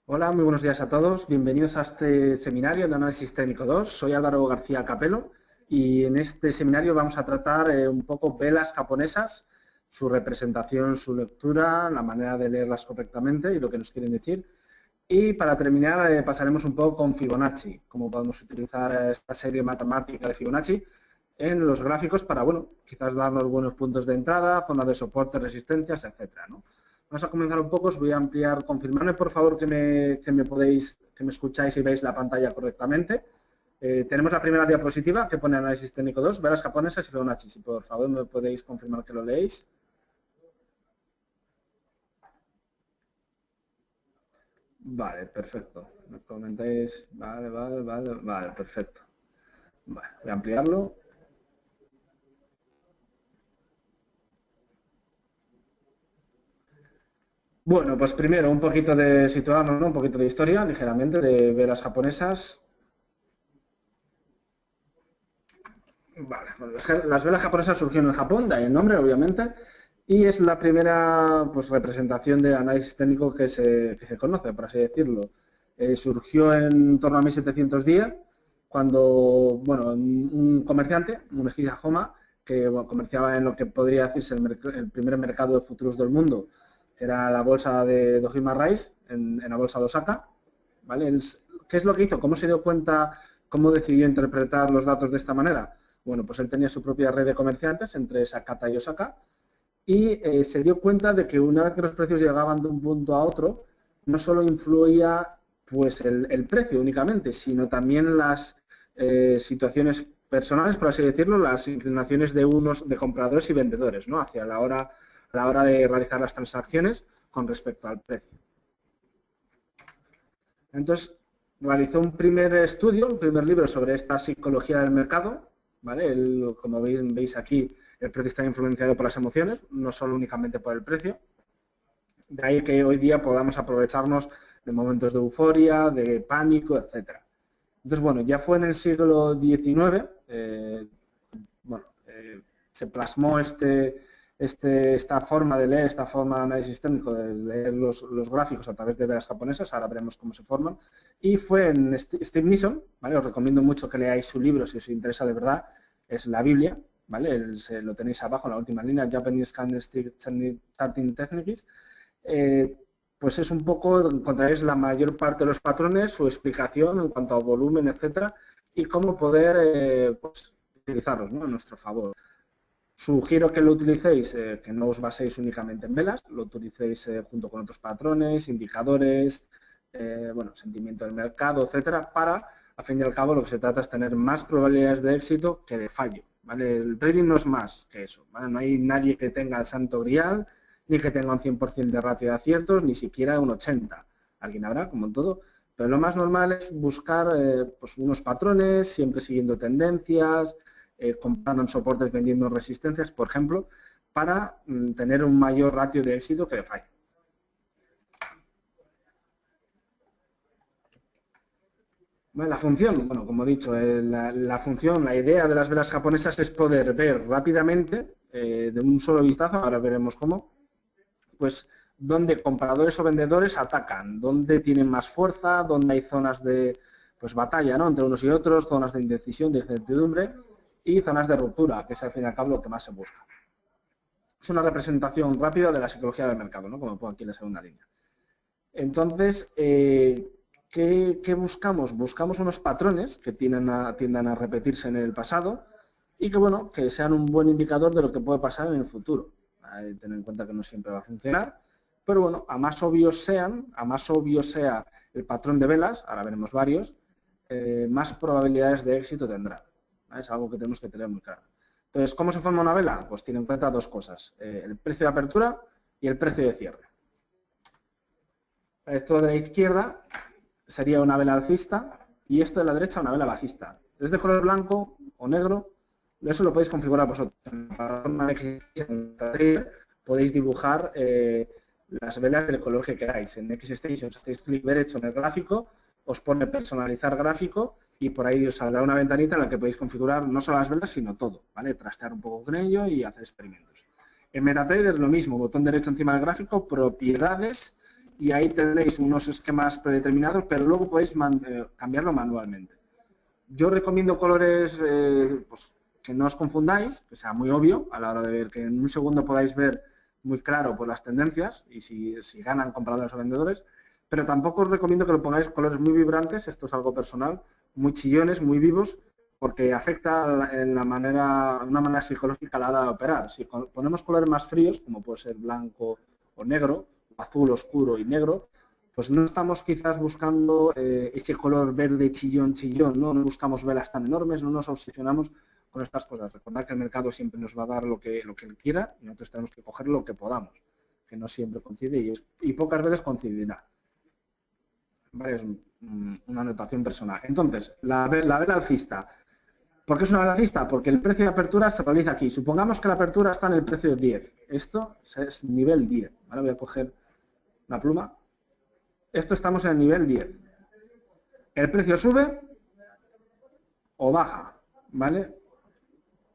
Hola, muy buenos días a todos. Bienvenidos a este seminario de Análisis Técnico 2. Soy Álvaro García Capelo y en este seminario vamos a tratar un poco velas japonesas, su representación, su lectura, la manera de leerlas correctamente y lo que nos quieren decir. Y para terminar pasaremos un poco con Fibonacci, cómo podemos utilizar esta serie matemática de Fibonacci en los gráficos para, bueno, quizás darnos buenos puntos de entrada, zonas de soporte, resistencias, etcétera, ¿no? Vamos a comenzar un poco, os voy a ampliar, confirmadme por favor que me escucháis y veis la pantalla correctamente. Tenemos la primera diapositiva que pone análisis técnico 2, velas japonesas y Fibonacci. Si por favor me podéis confirmar que lo leéis. Vale, perfecto. Me comentáis, vale, perfecto. Vale, voy a ampliarlo. Bueno, pues primero un poquito de situarnos, ¿no? Un poquito de historia, ligeramente, de velas japonesas. Vale, bueno, las velas japonesas surgieron en Japón, de ahí el nombre, obviamente, y es la primera pues, representación de análisis técnico que se conoce, por así decirlo. Surgió en torno a 1710, cuando bueno, un comerciante, un Homa, que bueno, comerciaba en lo que podría decirse el primer mercado de futuros del mundo, que era la bolsa de Dojima Rice, en la bolsa de Osaka. ¿Vale? ¿Qué es lo que hizo? ¿Cómo se dio cuenta? ¿Cómo decidió interpretar los datos de esta manera? Bueno, pues él tenía su propia red de comerciantes entre Sakata y Osaka y se dio cuenta de que una vez que los precios llegaban de un punto a otro, no solo influía pues el precio únicamente, sino también las situaciones personales, por así decirlo, las inclinaciones de unos de compradores y vendedores, ¿no? Hacia a la hora de realizar las transacciones con respecto al precio. Entonces, realizó un primer estudio, un primer libro sobre esta psicología del mercado, ¿vale? Como veis aquí, el precio está influenciado por las emociones, no solo únicamente por el precio. De ahí que hoy día podamos aprovecharnos de momentos de euforia, de pánico, etcétera. Entonces, bueno, ya fue en el siglo XIX, bueno, se plasmó esta forma de leer, esta forma de análisis técnico, de leer los gráficos a través de velas japonesas, ahora veremos cómo se forman, y fue en Steve Nison, ¿vale? Os recomiendo mucho que leáis su libro si os interesa de verdad, es la Biblia, ¿vale? Lo tenéis abajo en la última línea, Japanese Candlestick Charting Techniques. Pues es un poco, encontraréis la mayor parte de los patrones, su explicación en cuanto a volumen, etcétera, y cómo poder pues, utilizarlos, ¿no? A nuestro favor. Sugiero que lo utilicéis, que no os baséis únicamente en velas, lo utilicéis junto con otros patrones, indicadores, bueno, sentimiento del mercado, etcétera, para, al fin y al cabo, lo que se trata es tener más probabilidades de éxito que de fallo, ¿vale? El trading no es más que eso, ¿vale? No hay nadie que tenga el santo grial, ni que tenga un 100% de ratio de aciertos, ni siquiera un 80%. Alguien habrá, como en todo, pero lo más normal es buscar pues unos patrones, siempre siguiendo tendencias, comprando en soportes, vendiendo en resistencias, por ejemplo, para tener un mayor ratio de éxito que de fallo. Bueno, la función, bueno, como he dicho, la función, la idea de las velas japonesas es poder ver rápidamente, de un solo vistazo, ahora veremos cómo, pues dónde compradores o vendedores atacan, dónde tienen más fuerza, dónde hay zonas de pues, batalla, ¿no? Entre unos y otros, zonas de indecisión, de incertidumbre y zonas de ruptura, que es al fin y al cabo lo que más se busca. Es una representación rápida de la psicología del mercado, ¿no? Como pongo aquí en la segunda línea. Entonces, ¿qué buscamos? Buscamos unos patrones que tiendan a repetirse en el pasado y que, bueno, que sean un buen indicador de lo que puede pasar en el futuro. Hay que tener en cuenta que no siempre va a funcionar, pero bueno, a más obvio sea el patrón de velas, ahora veremos varios, más probabilidades de éxito tendrá. Es algo que tenemos que tener muy claro. Entonces, ¿cómo se forma una vela? Pues tiene en cuenta dos cosas, el precio de apertura y el precio de cierre. Esto de la izquierda sería una vela alcista y esto de la derecha una vela bajista. Es de color blanco o negro, eso lo podéis configurar vosotros. Podéis dibujar las velas del color que queráis. En XStation, si hacéis clic derecho en el gráfico, os pone personalizar gráfico y por ahí os saldrá una ventanita en la que podéis configurar no solo las velas, sino todo, ¿vale? Trastear un poco con ello y hacer experimentos. En MetaTrader es lo mismo, botón derecho encima del gráfico, propiedades, y ahí tenéis unos esquemas predeterminados, pero luego podéis cambiarlo manualmente. Yo recomiendo colores pues, que no os confundáis, que sea muy obvio a la hora de ver, que en un segundo podáis ver muy claro por las tendencias y si ganan compradores o vendedores, pero tampoco os recomiendo que lo pongáis colores muy vibrantes, esto es algo personal, muy chillones, muy vivos, porque afecta en una manera psicológica a la hora de operar. Si ponemos colores más fríos, como puede ser blanco o negro, azul oscuro y negro, pues no estamos quizás buscando ese color verde chillón, ¿no? No buscamos velas tan enormes, no nos obsesionamos con estas cosas. Recordad que el mercado siempre nos va a dar lo que él quiera y nosotros tenemos que coger lo que podamos, que no siempre coincide y pocas veces coincidirá. Vale, es una anotación personal. Entonces, la vela alcista. ¿Por qué es una vela alcista? Porque el precio de apertura se realiza aquí. Supongamos que la apertura está en el precio 10. Esto es nivel 10. Ahora voy a coger la pluma. Esto estamos en el nivel 10. El precio sube o baja, ¿vale?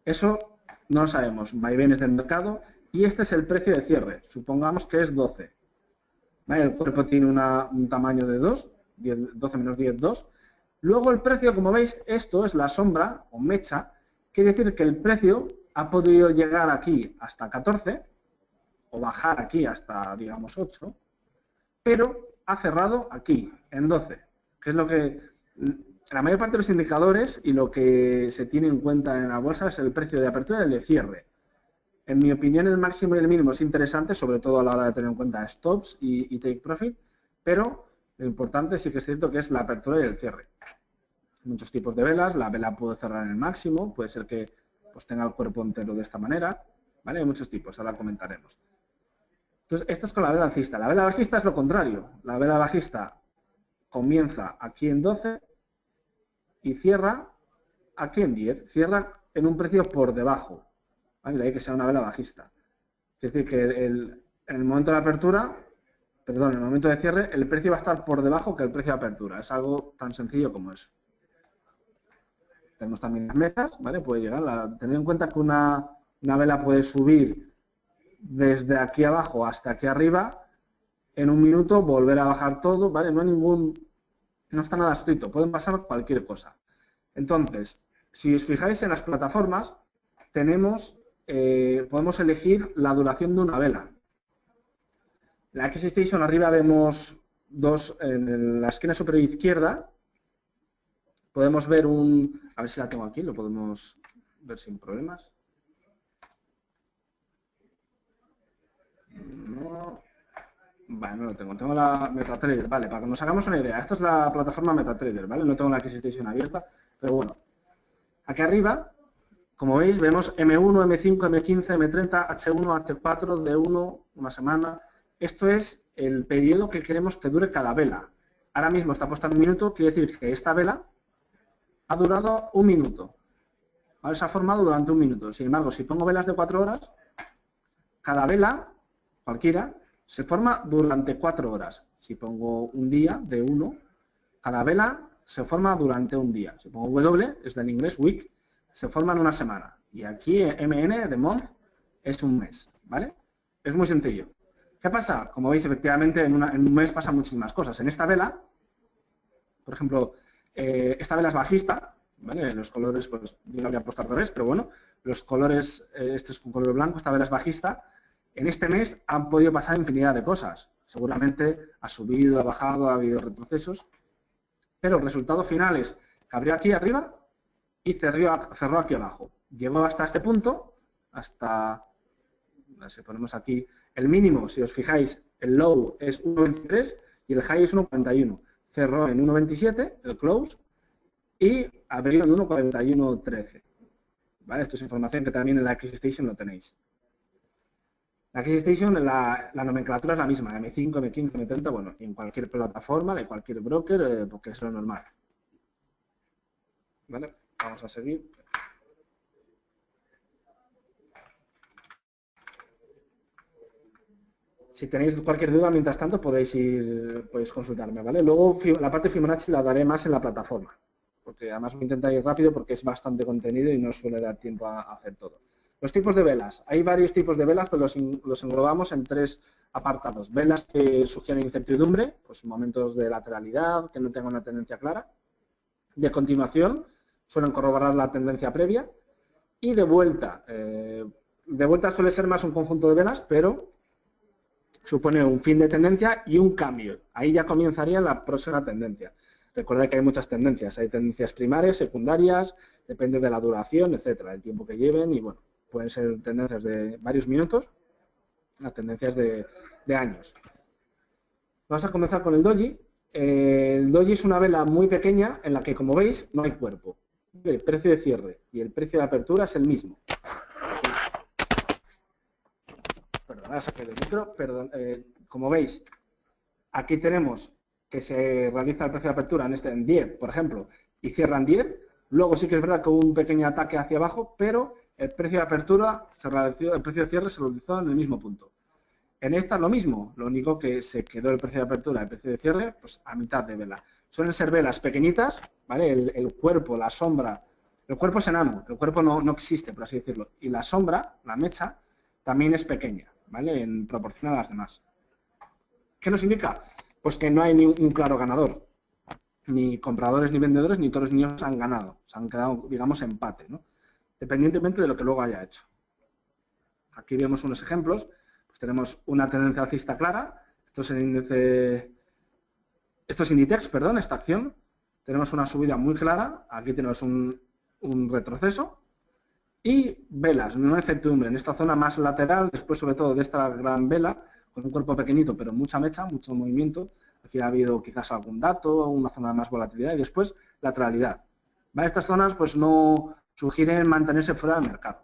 Eso no lo sabemos. Vaivenes del mercado. Y este es el precio de cierre. Supongamos que es 12. ¿Vale? El cuerpo tiene un tamaño de 2. 12 menos 10, 2. Luego el precio, como veis, esto es la sombra o mecha. Quiere decir que el precio ha podido llegar aquí hasta 14 o bajar aquí hasta, digamos, 8. Pero ha cerrado aquí, en 12, que es lo que la mayor parte de los indicadores y lo que se tiene en cuenta en la bolsa es el precio de apertura y el de cierre. En mi opinión, el máximo y el mínimo es interesante, sobre todo a la hora de tener en cuenta stops y take profit, pero lo importante sí que es cierto que es la apertura y el cierre. Muchos tipos de velas, la vela puede cerrar en el máximo, puede ser que pues, tenga el cuerpo entero de esta manera, ¿vale? Hay muchos tipos, ahora comentaremos. Entonces, esta es con la vela alcista. La vela bajista es lo contrario. La vela bajista comienza aquí en 12 y cierra aquí en 10. Cierra en un precio por debajo. ¿Vale? De ahí que sea una vela bajista. Es decir, que en el momento de apertura, perdón, en el momento de cierre, el precio va a estar por debajo que el precio de apertura. Es algo tan sencillo como eso. Tenemos también las metas, ¿vale? Puede llegar. Tened en cuenta que una vela puede subir desde aquí abajo hasta aquí arriba, en un minuto volver a bajar todo, ¿vale? No está nada escrito, pueden pasar cualquier cosa. Entonces, si os fijáis en las plataformas, podemos elegir la duración de una vela. La X-Station arriba vemos dos, en la esquina superior izquierda, podemos ver a ver si la tengo aquí, lo podemos ver sin problemas. No, vale, no lo tengo. Tengo la MetaTrader, vale, para que nos hagamos una idea. Esta es la plataforma MetaTrader, ¿vale? No tengo la X-Station abierta, pero bueno. Aquí arriba, como veis, vemos M1, M5, M15, M30, H1, H4, D1, una semana. Esto es el periodo que queremos que dure cada vela. Ahora mismo está puesta en un minuto, quiere decir que esta vela ha durado un minuto. ¿Vale? Se ha formado durante un minuto. Sin embargo, si pongo velas de 4 horas, cada vela, cualquiera, se forma durante 4 horas. Si pongo un día de 1, cada vela se forma durante un día. Si pongo W, es del inglés week, se forma en una semana. Y aquí MN de month es un mes, ¿vale? Es muy sencillo. ¿Qué pasa? Como veis, efectivamente, en un mes pasan muchísimas cosas. En esta vela, por ejemplo, esta vela es bajista, ¿vale? Los colores, pues yo lo habría puesto al revés, pero bueno, los colores, este es un color blanco, esta vela es bajista. En este mes han podido pasar infinidad de cosas. Seguramente ha subido, ha bajado, ha habido retrocesos, pero el resultado final es que abrió aquí arriba y cerró aquí abajo. Llegó hasta este punto, hasta, si ponemos aquí, el mínimo, si os fijáis, el low es 1.23 y el high es 1.41. Cerró en 1.27, el close, y abrió en 1.41.13. ¿Vale? Esto es información que también en la X-Station lo tenéis. La X-Station, la nomenclatura es la misma, M5, M15, M30, bueno, en cualquier plataforma, de cualquier broker, porque es lo normal. ¿Vale? Vamos a seguir. Si tenéis cualquier duda, mientras tanto, podéis consultarme, ¿vale? Luego, la parte Fibonacci la daré más en la plataforma, porque además voy a intentar ir rápido porque es bastante contenido y no suele dar tiempo a hacer todo. Los tipos de velas. Hay varios tipos de velas, pero los englobamos en 3 apartados. Velas que sugieren incertidumbre, pues momentos de lateralidad, que no tengan una tendencia clara. De continuación, suelen corroborar la tendencia previa. Y de vuelta. De vuelta suele ser más un conjunto de velas, pero supone un fin de tendencia y un cambio. Ahí ya comenzaría la próxima tendencia. Recuerda que hay muchas tendencias. Hay tendencias primarias, secundarias, depende de la duración, etcétera, el tiempo que lleven y bueno. Pueden ser tendencias de varios minutos a tendencias de años. Vamos a comenzar con el doji. El doji es una vela muy pequeña en la que, como veis, no hay cuerpo. El precio de cierre y el precio de apertura es el mismo. Perdón, saqué el micro. Como veis, aquí tenemos que se realiza el precio de apertura en 10, por ejemplo, y cierran 10. Luego sí que es verdad que hubo un pequeño ataque hacia abajo, pero el precio de apertura, el precio de cierre se realizó en el mismo punto. En esta lo mismo, lo único que se quedó el precio de apertura y el precio de cierre pues a mitad de vela. Suelen ser velas pequeñitas, ¿vale? El cuerpo, la sombra, el cuerpo es enano, el cuerpo no existe, por así decirlo. Y la sombra, la mecha, también es pequeña, ¿vale? En proporción a las demás. ¿Qué nos indica? Pues que no hay ni un claro ganador. Ni compradores ni vendedores, ni todos los niños han ganado. Se han quedado, digamos, empate, ¿no? Dependientemente de lo que luego haya hecho. Aquí vemos unos ejemplos. Pues tenemos una tendencia alcista clara. Esto es el índice. Esto es Inditex, perdón, esta acción. Tenemos una subida muy clara. Aquí tenemos un retroceso. Y velas, una incertidumbre en esta zona más lateral, después sobre todo de esta gran vela, con un cuerpo pequeñito pero mucha mecha, mucho movimiento. Aquí ha habido quizás algún dato, una zona de más volatilidad y después lateralidad. ¿Vale? Estas zonas pues no sugieren mantenerse fuera del mercado.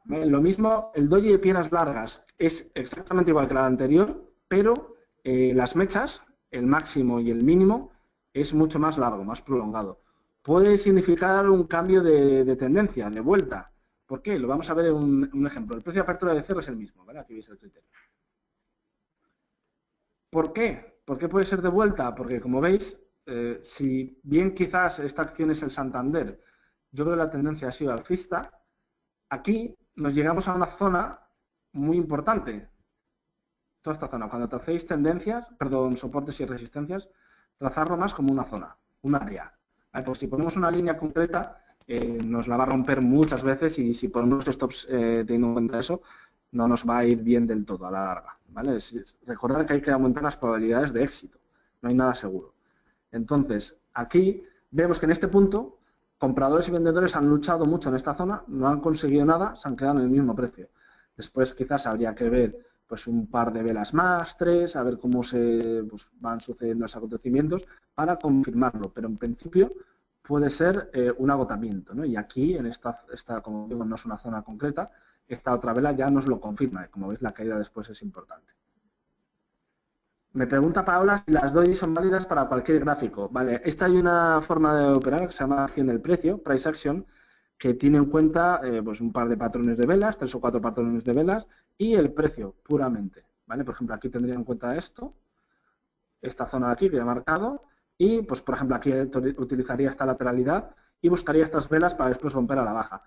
¿Vale? Lo mismo, el doji de piernas largas es exactamente igual que la anterior, pero las mechas, el máximo y el mínimo, es mucho más largo, más prolongado. Puede significar un cambio de tendencia, de vuelta. ¿Por qué? Lo vamos a ver en un ejemplo. El precio de apertura de cierre es el mismo, ¿vale? Aquí veis el criterio. ¿Por qué? ¿Por qué puede ser de vuelta? Porque, como veis, si bien quizás esta acción es el Santander, yo creo que la tendencia ha sido alcista, aquí nos llegamos a una zona muy importante. Toda esta zona. Cuando tracéis tendencias, perdón, soportes y resistencias, trazarlo más como una zona, un área. ¿Vale? Pues si ponemos una línea concreta, nos la va a romper muchas veces y si ponemos stops teniendo en cuenta eso, no nos va a ir bien del todo a la larga. ¿Vale? Recordar que hay que aumentar las probabilidades de éxito. No hay nada seguro. Entonces, aquí vemos que en este punto, compradores y vendedores han luchado mucho en esta zona, no han conseguido nada, se han quedado en el mismo precio. Después quizás habría que ver pues un par de velas más, 3, a ver cómo se van sucediendo los acontecimientos para confirmarlo. Pero en principio puede ser un agotamiento, ¿no? Y aquí, en esta, como digo, no es una zona concreta, esta otra vela ya nos lo confirma. Como veis, la caída después es importante. Me pregunta Paola si las doji son válidas para cualquier gráfico. Vale, esta hay una forma de operar que se llama acción del precio, price action, que tiene en cuenta pues un par de patrones de velas, 3 o 4 patrones de velas y el precio puramente. ¿Vale? Por ejemplo, aquí tendría en cuenta esto, esta zona de aquí que he marcado y, pues por ejemplo, aquí utilizaría esta lateralidad y buscaría estas velas para después romper a la baja.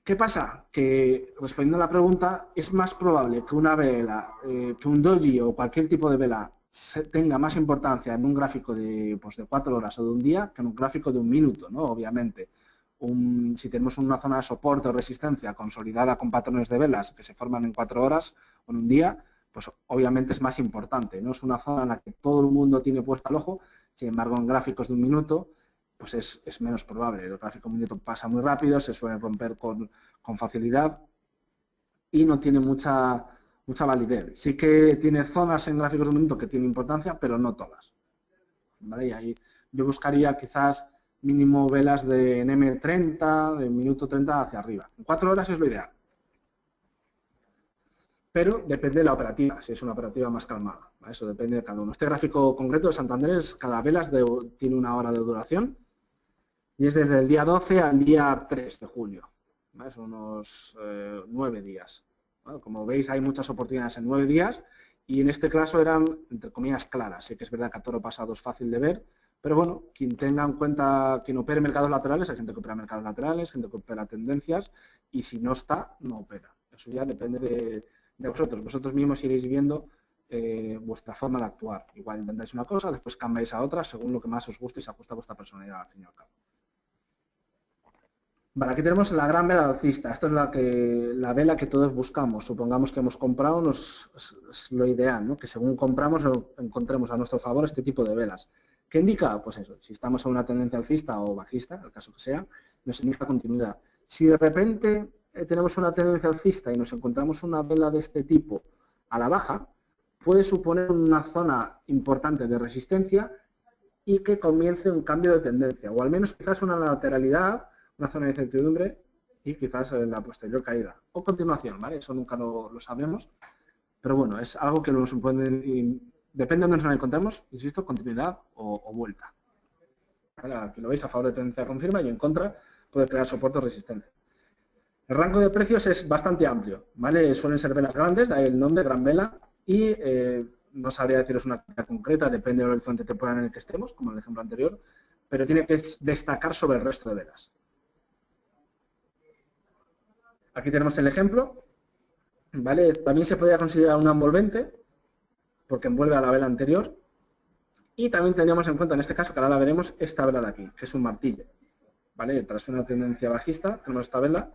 ¿Qué pasa? Que, respondiendo a la pregunta, es más probable que una vela, que un doji o cualquier tipo de vela tenga más importancia en un gráfico de 4 horas o de un día que en un gráfico de un minuto, ¿no? Obviamente. Si tenemos una zona de soporte o resistencia consolidada con patrones de velas que se forman en 4 horas o en un día, pues obviamente es más importante. No es una zona en la que todo el mundo tiene puesto el ojo, sin embargo en gráficos de un minuto pues es menos probable. El gráfico de un minuto pasa muy rápido, se suele romper con facilidad y no tiene mucha validez. Sí que tiene zonas en gráficos de un minuto que tienen importancia, pero no todas. ¿Vale? Y ahí yo buscaría quizás mínimo velas de M30, de minuto 30 hacia arriba. En 4 horas es lo ideal. Pero depende de la operativa, si es una operativa más calmada. ¿Vale? Eso depende de cada uno. Este gráfico concreto de Santander, cada vela tiene una hora de duración y es desde el día 12 al día 3 de julio. ¿Vale? Son unos 9 días. ¿Vale? Como veis, hay muchas oportunidades en 9 días y en este caso eran, entre comillas, claras. Sí que es verdad que a toro pasado es fácil de ver, Pero bueno, quien tenga en cuenta, quien opere mercados laterales, hay gente que opera mercados laterales, gente que opera tendencias, y si no está, no opera. Eso ya depende de vosotros. Vosotros mismos iréis viendo vuestra forma de actuar. Igual intentáis una cosa, después cambiáis a otra, según lo que más os guste y se ajusta a vuestra personalidad, al fin y al cabo. Vale, aquí tenemos la gran vela alcista. Esta es la vela que todos buscamos. Supongamos que hemos comprado, es lo ideal, ¿no? Que según compramos encontremos a nuestro favor este tipo de velas. ¿Qué indica? Pues eso, si estamos en una tendencia alcista o bajista, el caso que sea, nos indica continuidad. Si de repente tenemos una tendencia alcista y nos encontramos una vela de este tipo a la baja, puede suponer una zona importante de resistencia y que comience un cambio de tendencia, o al menos quizás una lateralidad, una zona de incertidumbre y quizás en la posterior caída. O continuación, ¿vale? Eso nunca lo sabremos, pero bueno, es algo que nos puede, depende de dónde nos encontremos, insisto, continuidad o vuelta. ¿Vale? Aquí lo veis, a favor de tendencia confirma y en contra puede crear soporte o resistencia. El rango de precios es bastante amplio, ¿vale? Suelen ser velas grandes, de ahí el nombre, gran vela, y no sabría deciros una cantidad concreta, depende del horizonte temporal en el que estemos, como en el ejemplo anterior, pero tiene que destacar sobre el resto de velas. Aquí tenemos el ejemplo, ¿vale? También se podría considerar un envolvente, porque envuelve a la vela anterior, y también tendríamos en cuenta, en este caso, que ahora la veremos, esta vela de aquí, que es un martillo, ¿vale? Tras una tendencia bajista, tenemos esta vela,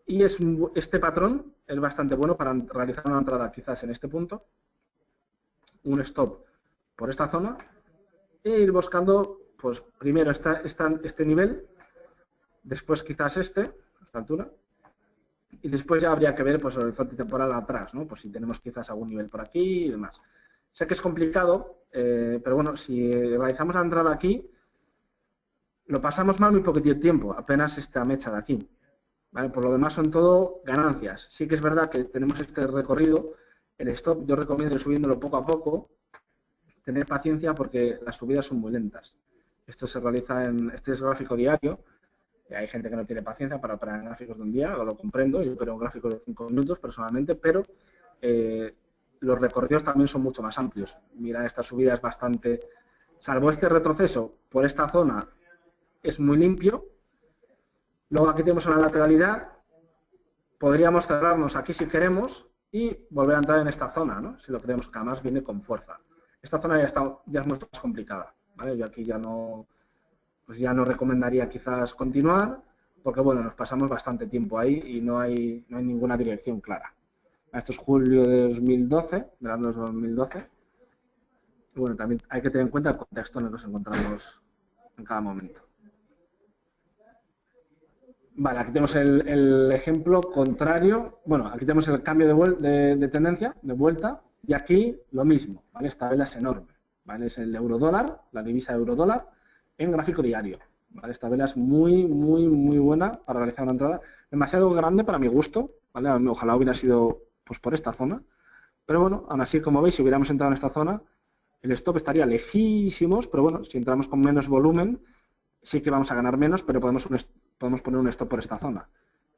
y este patrón es bastante bueno para realizar una entrada quizás en este punto, un stop por esta zona, e ir buscando, pues primero este nivel, después quizás a esta altura, y después ya habría que ver pues el horizonte temporal atrás, ¿no? Pues si tenemos quizás algún nivel por aquí y demás. Sé que es complicado, pero bueno, si realizamos la entrada aquí, lo pasamos mal muy poquito tiempo, apenas esta mecha de aquí. ¿Vale? Por lo demás son todo ganancias. Sí que es verdad que tenemos este recorrido, el stop yo recomiendo ir subiéndolo poco a poco, tener paciencia porque las subidas son muy lentas. Esto se realiza este es gráfico diario. Hay gente que no tiene paciencia para operar en gráficos de un día, lo comprendo, yo opero en gráficos de 5 minutos personalmente, pero los recorridos también son mucho más amplios. Mira, esta subida es bastante, salvo este retroceso por esta zona, es muy limpio. Luego aquí tenemos una lateralidad, podríamos cerrarnos aquí si queremos y volver a entrar en esta zona, ¿no? Si lo queremos, que además viene con fuerza. Esta zona ya es mucho más complicada, ¿vale? Yo aquí ya no recomendaría quizás continuar, porque bueno, nos pasamos bastante tiempo ahí y no hay ninguna dirección clara. Esto es julio de 2012, verano de 2012. Y bueno, también hay que tener en cuenta el contexto en el que nos encontramos en cada momento. Vale, aquí tenemos el ejemplo contrario. Bueno, aquí tenemos el cambio de tendencia, de vuelta, y aquí lo mismo, ¿vale? Esta vela es enorme, ¿vale? Es el euro-dólar, la divisa euro-dólar, en gráfico diario. ¿Vale? Esta vela es muy buena para realizar una entrada. Demasiado grande para mi gusto, ¿vale? Ojalá hubiera sido pues por esta zona. Pero bueno, aún así, como veis, si hubiéramos entrado en esta zona, el stop estaría lejísimos, pero bueno, si entramos con menos volumen, sí que vamos a ganar menos, pero podemos poner un stop por esta zona.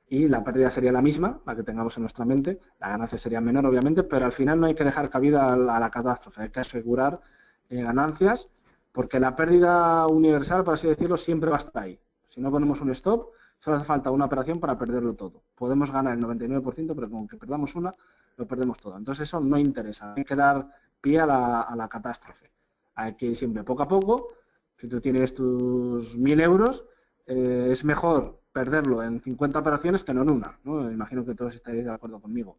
Y la pérdida sería la misma, la que tengamos en nuestra mente, la ganancia sería menor, obviamente, pero al final no hay que dejar cabida a la catástrofe, hay que asegurar ganancias, porque la pérdida universal, por así decirlo, siempre va a estar ahí. Si no ponemos un stop, solo hace falta una operación para perderlo todo. Podemos ganar el 99%, pero con que perdamos una, lo perdemos todo. Entonces eso no interesa, hay que dar pie a la catástrofe. Hay que ir siempre poco a poco. Si tú tienes tus 1.000 euros, es mejor perderlo en 50 operaciones que no en una, ¿no? Imagino que todos estaréis de acuerdo conmigo.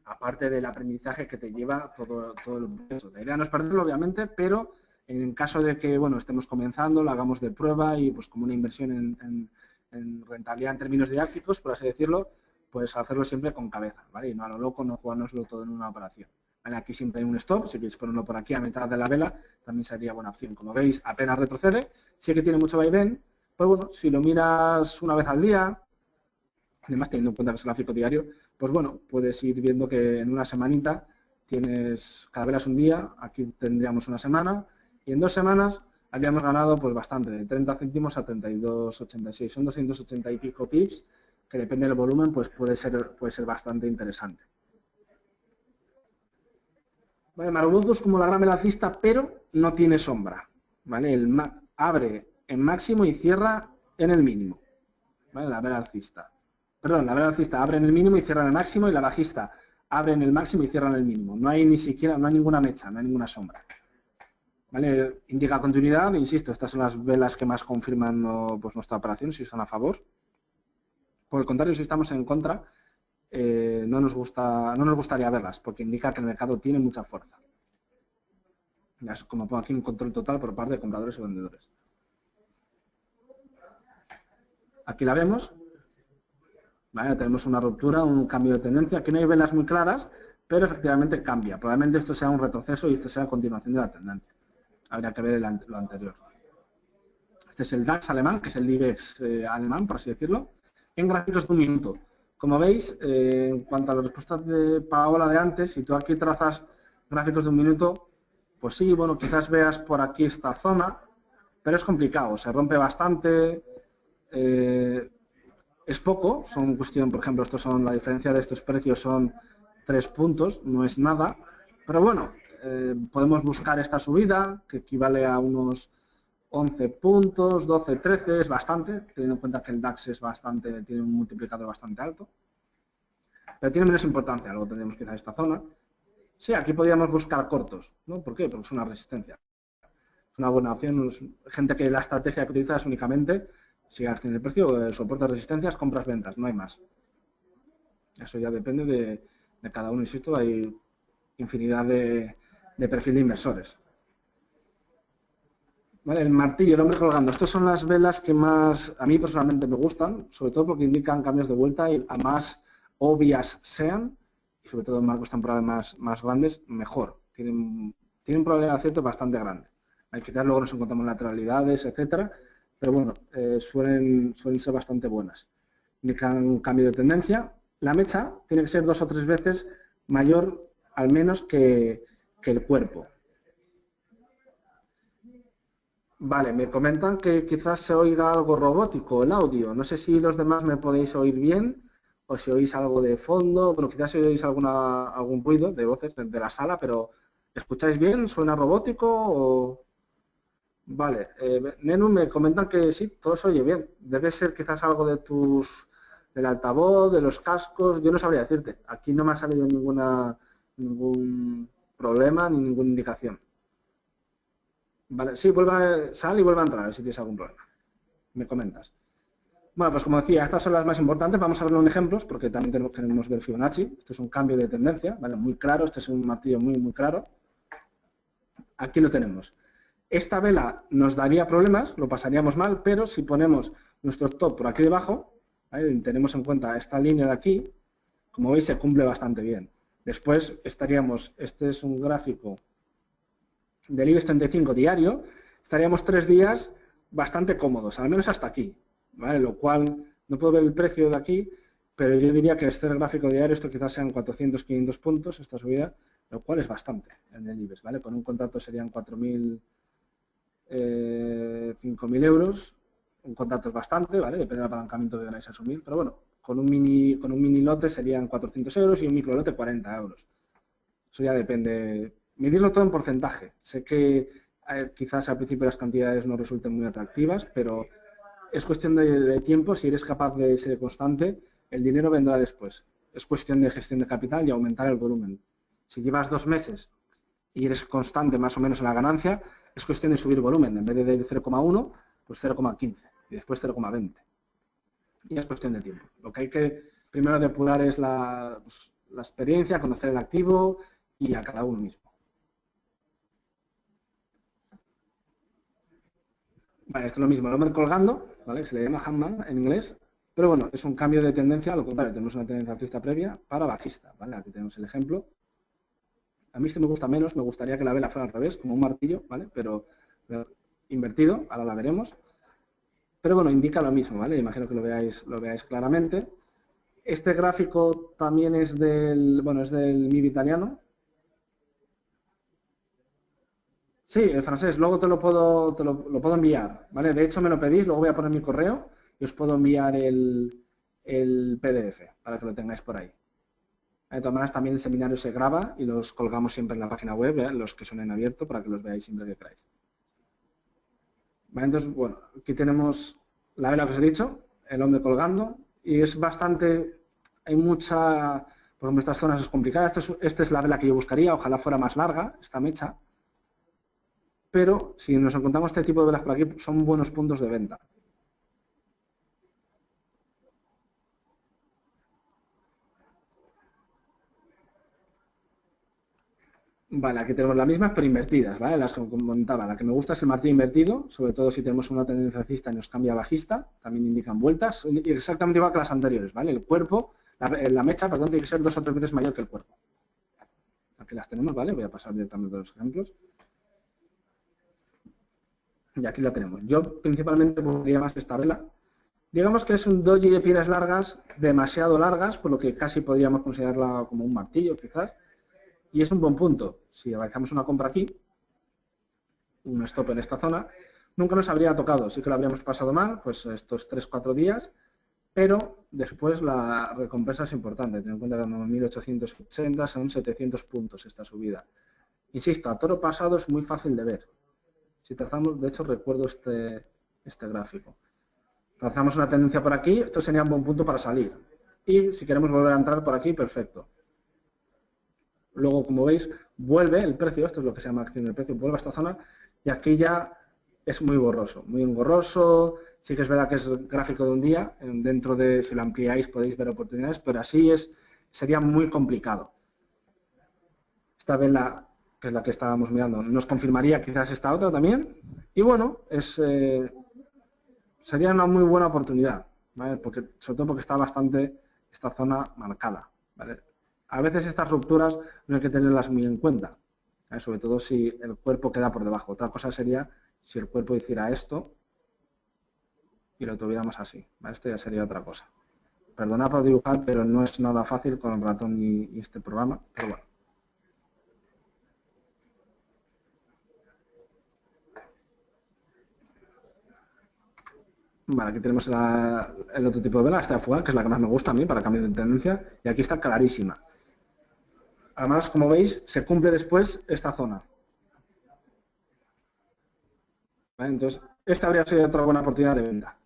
Aparte del aprendizaje que te lleva todo el proceso. La idea no es perderlo, obviamente, pero en caso de que bueno, estemos comenzando, lo hagamos de prueba y pues como una inversión en rentabilidad en términos didácticos, por así decirlo, pues hacerlo siempre con cabeza, ¿vale? Y no a lo loco, no jugárnoslo todo en una operación. ¿Vale? Aquí siempre hay un stop, si queréis ponerlo por aquí a mitad de la vela, también sería buena opción. Como veis, apenas retrocede, sí que tiene mucho vaivén, pues bueno, si lo miras una vez al día, además teniendo en cuenta que es el gráfico diario, pues bueno, puedes ir viendo que en una semanita tienes, cada vela es un día, aquí tendríamos una semana, y en 2 semanas habríamos ganado pues bastante, de 30 céntimos a 32,86, son 280 y pico pips, que depende del volumen, pues puede ser bastante interesante. Vale, Marubozu es como la gran vela alcista, pero no tiene sombra, ¿vale? Abre en máximo y cierra en el mínimo, ¿vale? La vela alcista. Perdón, la vela alcista abre en el mínimo y cierra en el máximo, y la bajista abre en el máximo y cierra en el mínimo. No hay ni siquiera, no hay ninguna mecha, no hay ninguna sombra. ¿Vale? Indica continuidad, insisto, estas son las velas que más confirman pues, nuestra operación, si están a favor. Por el contrario, si estamos en contra, no nos gustaría verlas, porque indica que el mercado tiene mucha fuerza. Como pongo aquí, un control total por parte de compradores y vendedores. Aquí la vemos. ¿Vale? Tenemos una ruptura, un cambio de tendencia. Aquí no hay velas muy claras, pero efectivamente cambia. Probablemente esto sea un retroceso y esto sea la continuación de la tendencia. Habría que ver lo anterior. Este es el DAX alemán, que es el IBEX alemán, por así decirlo, en gráficos de un minuto. Como veis, en cuanto a las respuestas de Paola de antes, si tú aquí trazas gráficos de un minuto, pues sí, bueno, quizás veas por aquí esta zona, pero es complicado, se rompe bastante, es poco, son cuestión, por ejemplo, la diferencia de estos precios son 3 puntos, no es nada, pero bueno, podemos buscar esta subida, que equivale a unos 11 puntos, 12, 13, es bastante, teniendo en cuenta que el DAX tiene un multiplicador bastante alto, pero tiene menos importancia, luego tendríamos quizás esta zona. Sí, aquí podríamos buscar cortos, ¿no? ¿Por qué? Porque es una resistencia. Es una buena opción, gente que la estrategia que utiliza es únicamente sigue en el precio, soporte, resistencias, compras, ventas, no hay más. Eso ya depende de cada uno, insisto, hay infinidad de perfil de inversores. Vale, el martillo, el hombre colgando. Estas son las velas que más a mí personalmente me gustan, sobre todo porque indican cambios de vuelta y a más obvias sean, y sobre todo en marcos temporales más grandes, mejor. Tienen un probabilidad de acierto bastante grande. Quizás luego nos encontramos lateralidades, etcétera, pero bueno, suelen ser bastante buenas. Indican un cambio de tendencia. La mecha tiene que ser 2 o 3 veces mayor, al menos, que el cuerpo. Vale, me comentan que quizás se oiga algo robótico el audio. No sé si los demás me podéis oír bien o si oís algo de fondo. Bueno, quizás si oís algún ruido de voces de la sala, pero ¿escucháis bien? ¿Suena robótico? Vale, Nenu, me comentan que sí, todo se oye bien. Debe ser quizás algo del altavoz, de los cascos. Yo no sabría decirte. Aquí no me ha salido ningún problema ni ninguna indicación. Vale, sí, sal y vuelve a entrar, a ver si tienes algún problema. Me comentas. Bueno, pues como decía, estas son las más importantes. Vamos a verlo en ejemplos, porque también queremos ver Fibonacci. Esto es un cambio de tendencia, ¿vale? Muy claro, este es un martillo muy claro. Aquí lo tenemos. Esta vela nos daría problemas, lo pasaríamos mal, pero si ponemos nuestro stop por aquí debajo, ¿vale? Tenemos en cuenta esta línea de aquí, como veis se cumple bastante bien. Después estaríamos, este es un gráfico del IBEX 35 diario, estaríamos 3 días bastante cómodos, al menos hasta aquí, ¿vale? Lo cual, no puedo ver el precio de aquí, pero yo diría que este gráfico diario, esto quizás sean 400, 500 puntos, esta subida, lo cual es bastante en el IBEX, ¿vale? Con un contrato serían 4.000, 5.000 euros, un contrato es bastante, ¿vale? Depende del apalancamiento que queráis asumir, pero bueno, con un mini lote serían 400 euros y un micro lote 40 euros. Eso ya depende. Medirlo todo en porcentaje. Sé que quizás al principio las cantidades no resulten muy atractivas, pero es cuestión de tiempo. Si eres capaz de ser constante, el dinero vendrá después. Es cuestión de gestión de capital y aumentar el volumen. Si llevas 2 meses y eres constante más o menos en la ganancia, es cuestión de subir volumen. En vez de 0,1, pues 0,15 y después 0,20. Y es cuestión de tiempo. Lo que hay que primero depurar es la experiencia, conocer el activo y a cada uno mismo. Vale, esto es lo mismo, el hombre colgando, ¿vale? Se le llama hangman en inglés, pero bueno, es un cambio de tendencia, a lo contrario, tenemos una tendencia alcista previa para bajista, ¿vale? Aquí tenemos el ejemplo. A mí este me gusta menos, me gustaría que la vela fuera al revés, como un martillo, ¿vale? Pero invertido, ahora la veremos. Pero bueno, indica lo mismo, ¿vale? Imagino que lo veáis claramente. Este gráfico también es del MIB italiano. Sí, el francés, luego te lo puedo enviar, ¿vale? De hecho me lo pedís, luego voy a poner mi correo y os puedo enviar el PDF para que lo tengáis por ahí. De todas maneras, también el seminario se graba y los colgamos siempre en la página web, los que son en abierto, para que los veáis siempre que queráis. ¿Vale? Entonces, bueno, aquí tenemos la vela que os he dicho, el hombre colgando, y es bastante, hay mucha, por ejemplo, estas zonas es complicada, esta es la vela que yo buscaría, ojalá fuera más larga, esta mecha, pero si nos encontramos este tipo de velas por aquí, son buenos puntos de venta. Vale, aquí tenemos las mismas, pero invertidas, ¿vale? Las que comentaba, la que me gusta es el martillo invertido, sobre todo si tenemos una tendencia alcista y nos cambia a bajista, también indican vueltas, y exactamente igual que las anteriores, ¿vale? El cuerpo, la mecha, perdón, tiene que ser 2 o 3 veces mayor que el cuerpo. Aquí las tenemos, ¿vale? Voy a pasar directamente los ejemplos. Y aquí la tenemos. Yo principalmente pondría más esta vela. Digamos que es un doji de piedras largas, demasiado largas, por lo que casi podríamos considerarla como un martillo, quizás. Y es un buen punto. Si realizamos una compra aquí, un stop en esta zona, nunca nos habría tocado. Sí que lo habríamos pasado mal, pues estos 3-4 días, pero después la recompensa es importante. Ten en cuenta que en 1880 son 700 puntos esta subida. Insisto, a toro pasado es muy fácil de ver. Si trazamos, de hecho recuerdo este gráfico. Trazamos una tendencia por aquí, esto sería un buen punto para salir. Y si queremos volver a entrar por aquí, perfecto. Luego, como veis, vuelve el precio, esto es lo que se llama acción del precio, vuelve a esta zona y aquí ya es muy borroso, muy engorroso. Sí que es verdad que es gráfico de un día, dentro de, si lo ampliáis podéis ver oportunidades, pero así sería muy complicado. Esta vela, que es la que estábamos mirando, nos confirmaría quizás esta otra también. Y bueno, sería una muy buena oportunidad, ¿vale? Sobre todo porque está bastante esta zona marcada, ¿vale? A veces estas rupturas no hay que tenerlas muy en cuenta, ¿vale? Sobre todo si el cuerpo queda por debajo. Otra cosa sería si el cuerpo hiciera esto y lo tuviéramos así, ¿vale? Esto ya sería otra cosa. Perdona por dibujar, pero no es nada fácil con el ratón y este programa, pero bueno. Vale, aquí tenemos el otro tipo de vela, esta de fuga, que es la que más me gusta a mí para cambio de tendencia, y aquí está clarísima. Además, como veis, se cumple después esta zona. ¿Vale? Entonces, esta habría sido otra buena oportunidad de venta.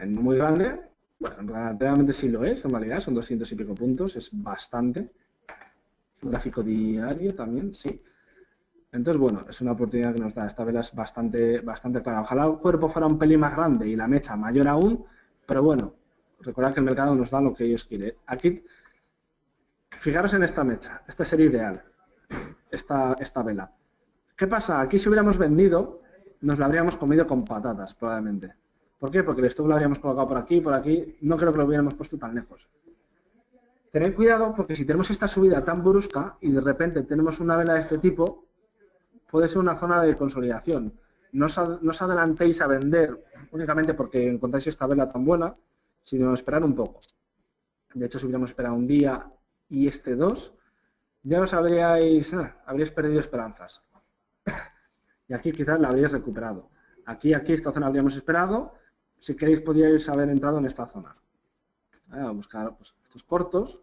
No muy grande, bueno, relativamente sí lo es, en realidad, son 200 y pico puntos, es bastante. Gráfico diario también, sí. Entonces, bueno, es una oportunidad que nos da. Esta vela es bastante clara. Ojalá el cuerpo fuera un pelín más grande y la mecha mayor aún, pero bueno, recordad que el mercado nos da lo que ellos quieren. Aquí, fijaros en esta mecha, esta sería ideal, esta vela. ¿Qué pasa? Aquí si hubiéramos vendido, nos la habríamos comido con patatas, probablemente. ¿Por qué? Porque el stop lo habríamos colocado por aquí, no creo que lo hubiéramos puesto tan lejos. Tened cuidado porque si tenemos esta subida tan brusca y de repente tenemos una vela de este tipo, puede ser una zona de consolidación. No os adelantéis a vender únicamente porque encontráis esta vela tan buena, sino esperar un poco. De hecho, si hubiéramos esperado un día y este 2, ya os habríais perdido esperanzas. Y aquí quizás la habríais recuperado. Aquí esta zona habríamos esperado. Si queréis, podríais haber entrado en esta zona. A buscar pues, estos cortos.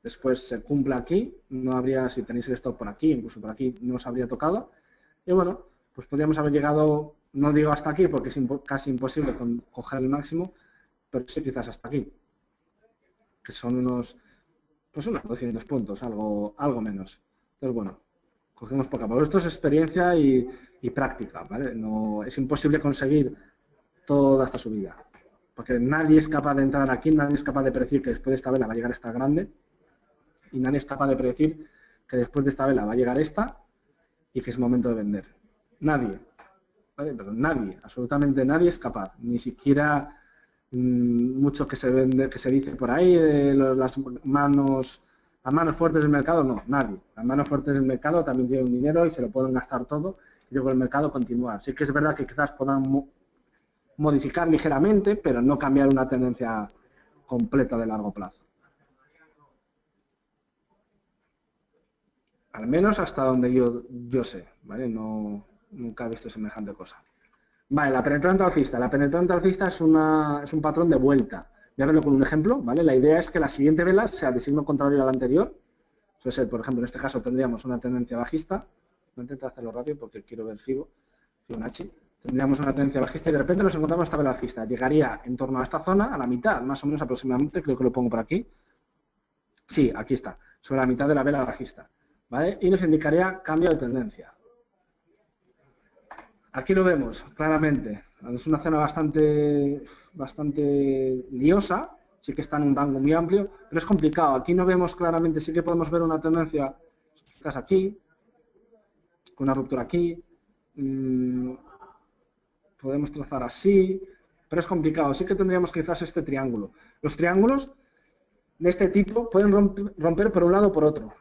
Después se cumple aquí. No habría, si tenéis el stop por aquí, incluso por aquí, no os habría tocado. Y bueno, pues podríamos haber llegado, no digo hasta aquí, porque es casi imposible coger el máximo, pero sí quizás hasta aquí. Que son unos 200 puntos, algo menos. Entonces, bueno, cogemos poca. Pero esto es experiencia y práctica, ¿vale? No, es imposible conseguir toda esta subida. Porque nadie es capaz de entrar aquí, nadie es capaz de predecir que después de esta vela va a llegar esta grande. Y nadie es capaz de predecir que después de esta vela va a llegar esta y que es momento de vender. Nadie. ¿Vale? Pero nadie, absolutamente nadie es capaz. Ni siquiera mucho que se vende, que se dice por ahí, las manos fuertes del mercado, no, nadie. Las manos fuertes del mercado también tienen dinero y se lo pueden gastar todo y luego el mercado continúa. Sí que es verdad que quizás puedan modificar ligeramente, pero no cambiar una tendencia completa de largo plazo. Al menos hasta donde yo sé, ¿vale? Nunca he visto semejante cosa. Vale, la penetrante alcista. La penetrante alcista es un patrón de vuelta. Voy a verlo con un ejemplo, ¿vale? La idea es que la siguiente vela sea de signo contrario a la anterior. Suele ser, por ejemplo, en este caso tendríamos una tendencia bajista. Voy a intentar hacerlo rápido porque quiero ver Fibonacci. Tendríamos una tendencia bajista y de repente nos encontramos esta vela bajista. Llegaría en torno a esta zona, a la mitad, más o menos aproximadamente, creo que lo pongo por aquí. Sí, aquí está, sobre la mitad de la vela bajista, ¿vale? Y nos indicaría cambio de tendencia. Aquí lo vemos claramente. Es una zona bastante liosa, sí que está en un rango muy amplio, pero es complicado. Aquí no vemos claramente, sí que podemos ver una tendencia, quizás aquí, con una ruptura aquí. Podemos trazar así, pero es complicado. Sí que tendríamos quizás este triángulo. Los triángulos de este tipo pueden romper por un lado o por otro.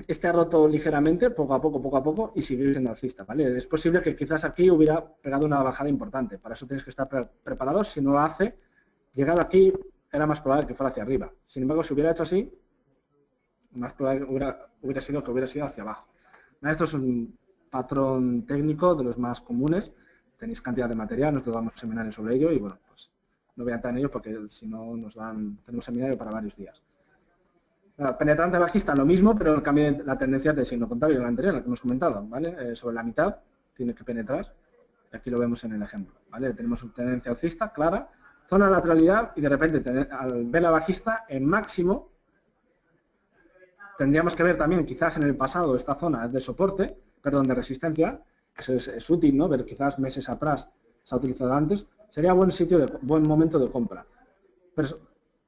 Este ha roto ligeramente, poco a poco, y sigue siendo alcista, ¿vale? Es posible que quizás aquí hubiera pegado una bajada importante. Para eso tienes que estar preparados. Si no lo hace, llegado aquí, era más probable que fuera hacia arriba. Sin embargo, si hubiera hecho así, más probable hubiera sido que hubiera sido hacia abajo. Esto es un patrón técnico de los más comunes. Tenéis cantidad de material, nosotros damos seminarios sobre ello y bueno, pues no voy a entrar en ello porque si no tenemos seminario para varios días. Penetrante bajista, lo mismo, pero el cambio de la tendencia de signo contrario a la anterior, la que hemos comentado, ¿vale? Sobre la mitad tiene que penetrar, y aquí lo vemos en el ejemplo, ¿vale? Tenemos una tendencia alcista clara, zona de lateralidad y de repente al vela bajista en máximo, tendríamos que ver también quizás en el pasado esta zona de soporte, perdón, de resistencia, eso es útil, ¿no? Ver quizás meses atrás se ha utilizado antes, sería buen momento de compra. Pero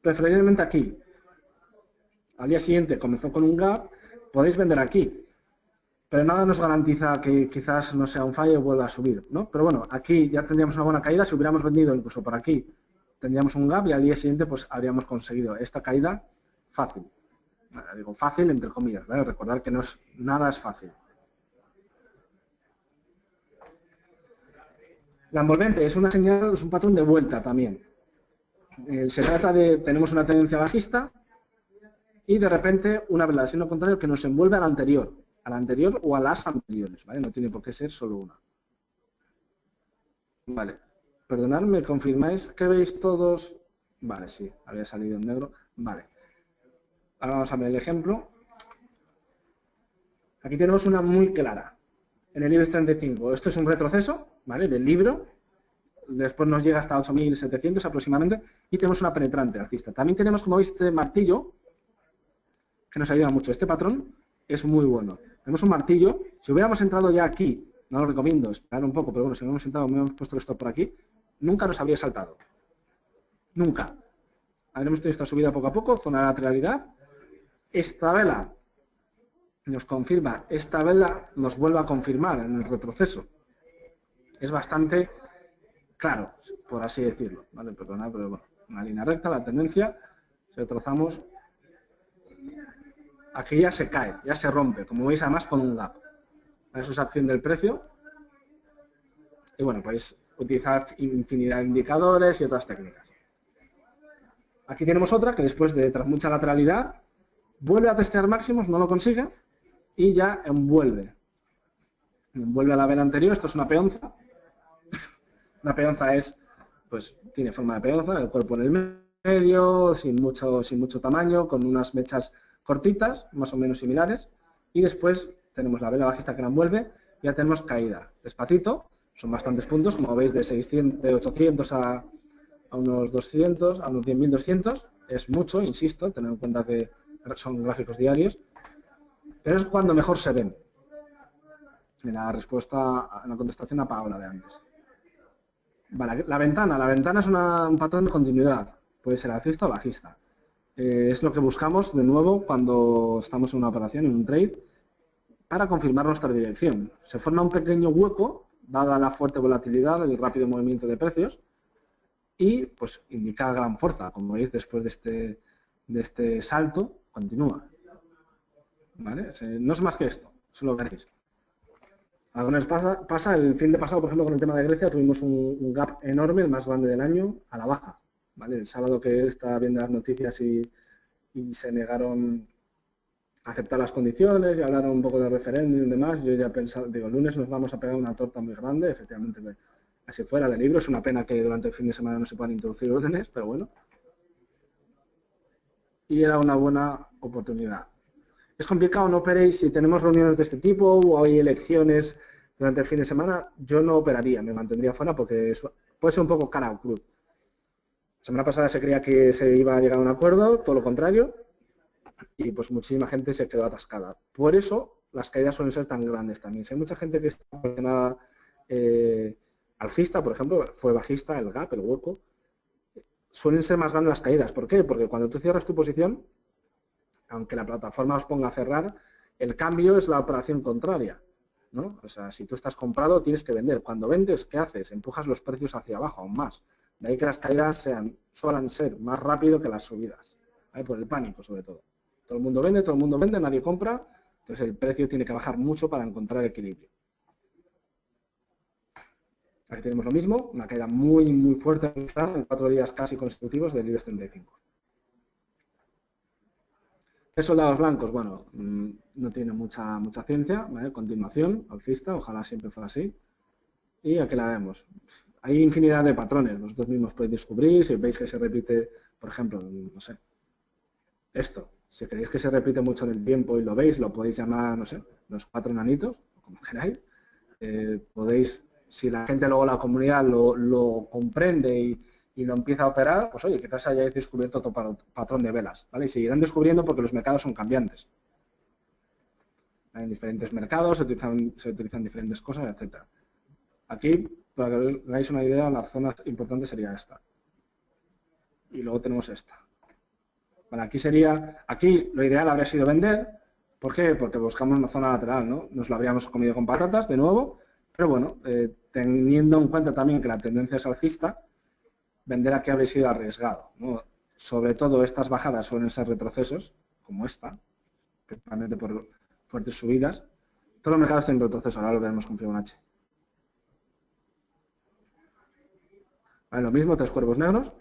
preferiblemente aquí. Al día siguiente comenzó con un gap, podéis vender aquí, pero nada nos garantiza que quizás no sea un fallo y vuelva a subir, ¿no? Pero bueno, aquí ya tendríamos una buena caída, si hubiéramos vendido incluso por aquí, tendríamos un gap y al día siguiente pues habríamos conseguido esta caída fácil. Digo fácil entre comillas, ¿vale? Recordar que nada es fácil. La envolvente es una señal, es un patrón de vuelta también. Se trata de, tenemos una tendencia bajista, y de repente una vela de signo contrario que nos envuelve al anterior o a las anteriores, ¿vale? No tiene por qué ser solo una. Vale, perdonad, ¿me confirmáis que veis todos? Vale, sí, había salido en negro, vale. Ahora vamos a ver el ejemplo. Aquí tenemos una muy clara, en el IBEX 35. Esto es un retroceso, ¿vale? Del libro, después nos llega hasta 8.700 aproximadamente, y tenemos una penetrante alcista. También tenemos, como veis, este martillo, que nos ayuda mucho. Este patrón es muy bueno. Tenemos un martillo. Si hubiéramos entrado ya aquí, no lo recomiendo, esperar un poco, pero bueno, si hubiéramos entrado, hubiéramos puesto esto por aquí, nunca nos habría saltado. Nunca. Habremos tenido esta subida poco a poco, zona de lateralidad. Esta vela nos confirma, esta vela nos vuelve a confirmar en el retroceso. Es bastante claro, por así decirlo. Vale, perdonad, pero bueno, una línea recta, la tendencia, si trazamos, aquí ya se cae, ya se rompe, como veis además con un gap. Eso es acción del precio. Y bueno, podéis utilizar infinidad de indicadores y otras técnicas. Aquí tenemos otra que después de tras mucha lateralidad vuelve a testear máximos, no lo consigue y ya envuelve. Envuelve a la vela anterior, esto es una peonza. Una peonza es, pues tiene forma de peonza, el cuerpo en el medio, sin mucho tamaño, con unas mechas cortitas, más o menos similares, y después tenemos la vela bajista que la envuelve, y ya tenemos caída. Despacito, son bastantes puntos, como veis, de 800 a unos 200, a unos 10.200, es mucho, insisto, tener en cuenta que son gráficos diarios, pero es cuando mejor se ven. En la respuesta, en la contestación a Paola de antes. Vale, la ventana es un patrón de continuidad, puede ser alcista o bajista. Es lo que buscamos de nuevo cuando estamos en una operación, en un trade, para confirmar nuestra dirección. Se forma un pequeño hueco, dada la fuerte volatilidad, el rápido movimiento de precios, y pues indica gran fuerza. Como veis, después de este salto, continúa. ¿Vale? No es más que esto, eso lo veréis. Algo nos pasa el fin de pasado, por ejemplo, con el tema de Grecia, tuvimos un gap enorme, el más grande del año, a la baja. ¿Vale? El sábado que estaba viendo las noticias y se negaron a aceptar las condiciones y hablaron un poco de referéndum y demás, yo ya pensaba, digo, el lunes nos vamos a pegar una torta muy grande, efectivamente, así fuera del libro. Es una pena que durante el fin de semana no se puedan introducir órdenes, pero bueno. Y era una buena oportunidad. Es complicado, no operéis si tenemos reuniones de este tipo o hay elecciones durante el fin de semana yo no operaría, me mantendría fuera porque puede ser un poco cara o cruz. La semana pasada se creía que se iba a llegar a un acuerdo, todo lo contrario, y pues muchísima gente se quedó atascada. Por eso las caídas suelen ser tan grandes también. Si hay mucha gente que está relacionada alcista, por ejemplo, fue bajista, el gap, el hueco, suelen ser más grandes las caídas. ¿Por qué? Porque cuando tú cierras tu posición, aunque la plataforma os ponga a cerrar, el cambio es la operación contraria, ¿no? O sea, si tú estás comprado, tienes que vender. Cuando vendes, ¿qué haces? Empujas los precios hacia abajo aún más. De ahí que las caídas suelen ser más rápido que las subidas, ¿vale? Por el pánico, sobre todo. Todo el mundo vende, nadie compra, entonces el precio tiene que bajar mucho para encontrar equilibrio. Aquí tenemos lo mismo, una caída muy, muy fuerte en 4 días casi consecutivos del IBEX 35. ¿Qué soldados blancos? Bueno, no tiene mucha ciencia, ¿vale? Continuación, alcista, ojalá siempre fuera así. Y aquí la vemos. Hay infinidad de patrones, vosotros mismos podéis descubrir, si veis que se repite, por ejemplo, no sé, esto. Si creéis que se repite mucho en el tiempo y lo veis, lo podéis llamar, no sé, los 4 enanitos, como queráis. Podéis, si la gente luego la comunidad lo comprende y lo empieza a operar, pues oye, quizás hayáis descubierto otro patrón de velas, ¿vale? Y seguirán descubriendo porque los mercados son cambiantes. En diferentes mercados se utilizan diferentes cosas, etcétera. Aquí, para que os hagáis una idea, la zona importante sería esta. Y luego tenemos esta. Bueno, aquí lo ideal habría sido vender. ¿Por qué? Porque buscamos una zona lateral, ¿no? Nos lo habríamos comido con patatas de nuevo, pero bueno, teniendo en cuenta también que la tendencia es alcista, vender aquí habría sido arriesgado, ¿no? Sobre todo estas bajadas suelen ser retrocesos, como esta, principalmente por fuertes subidas. Todos los mercados tienen retroceso, ahora lo veremos con Fibonacci. Vale, lo mismo, 3 cuervos negros.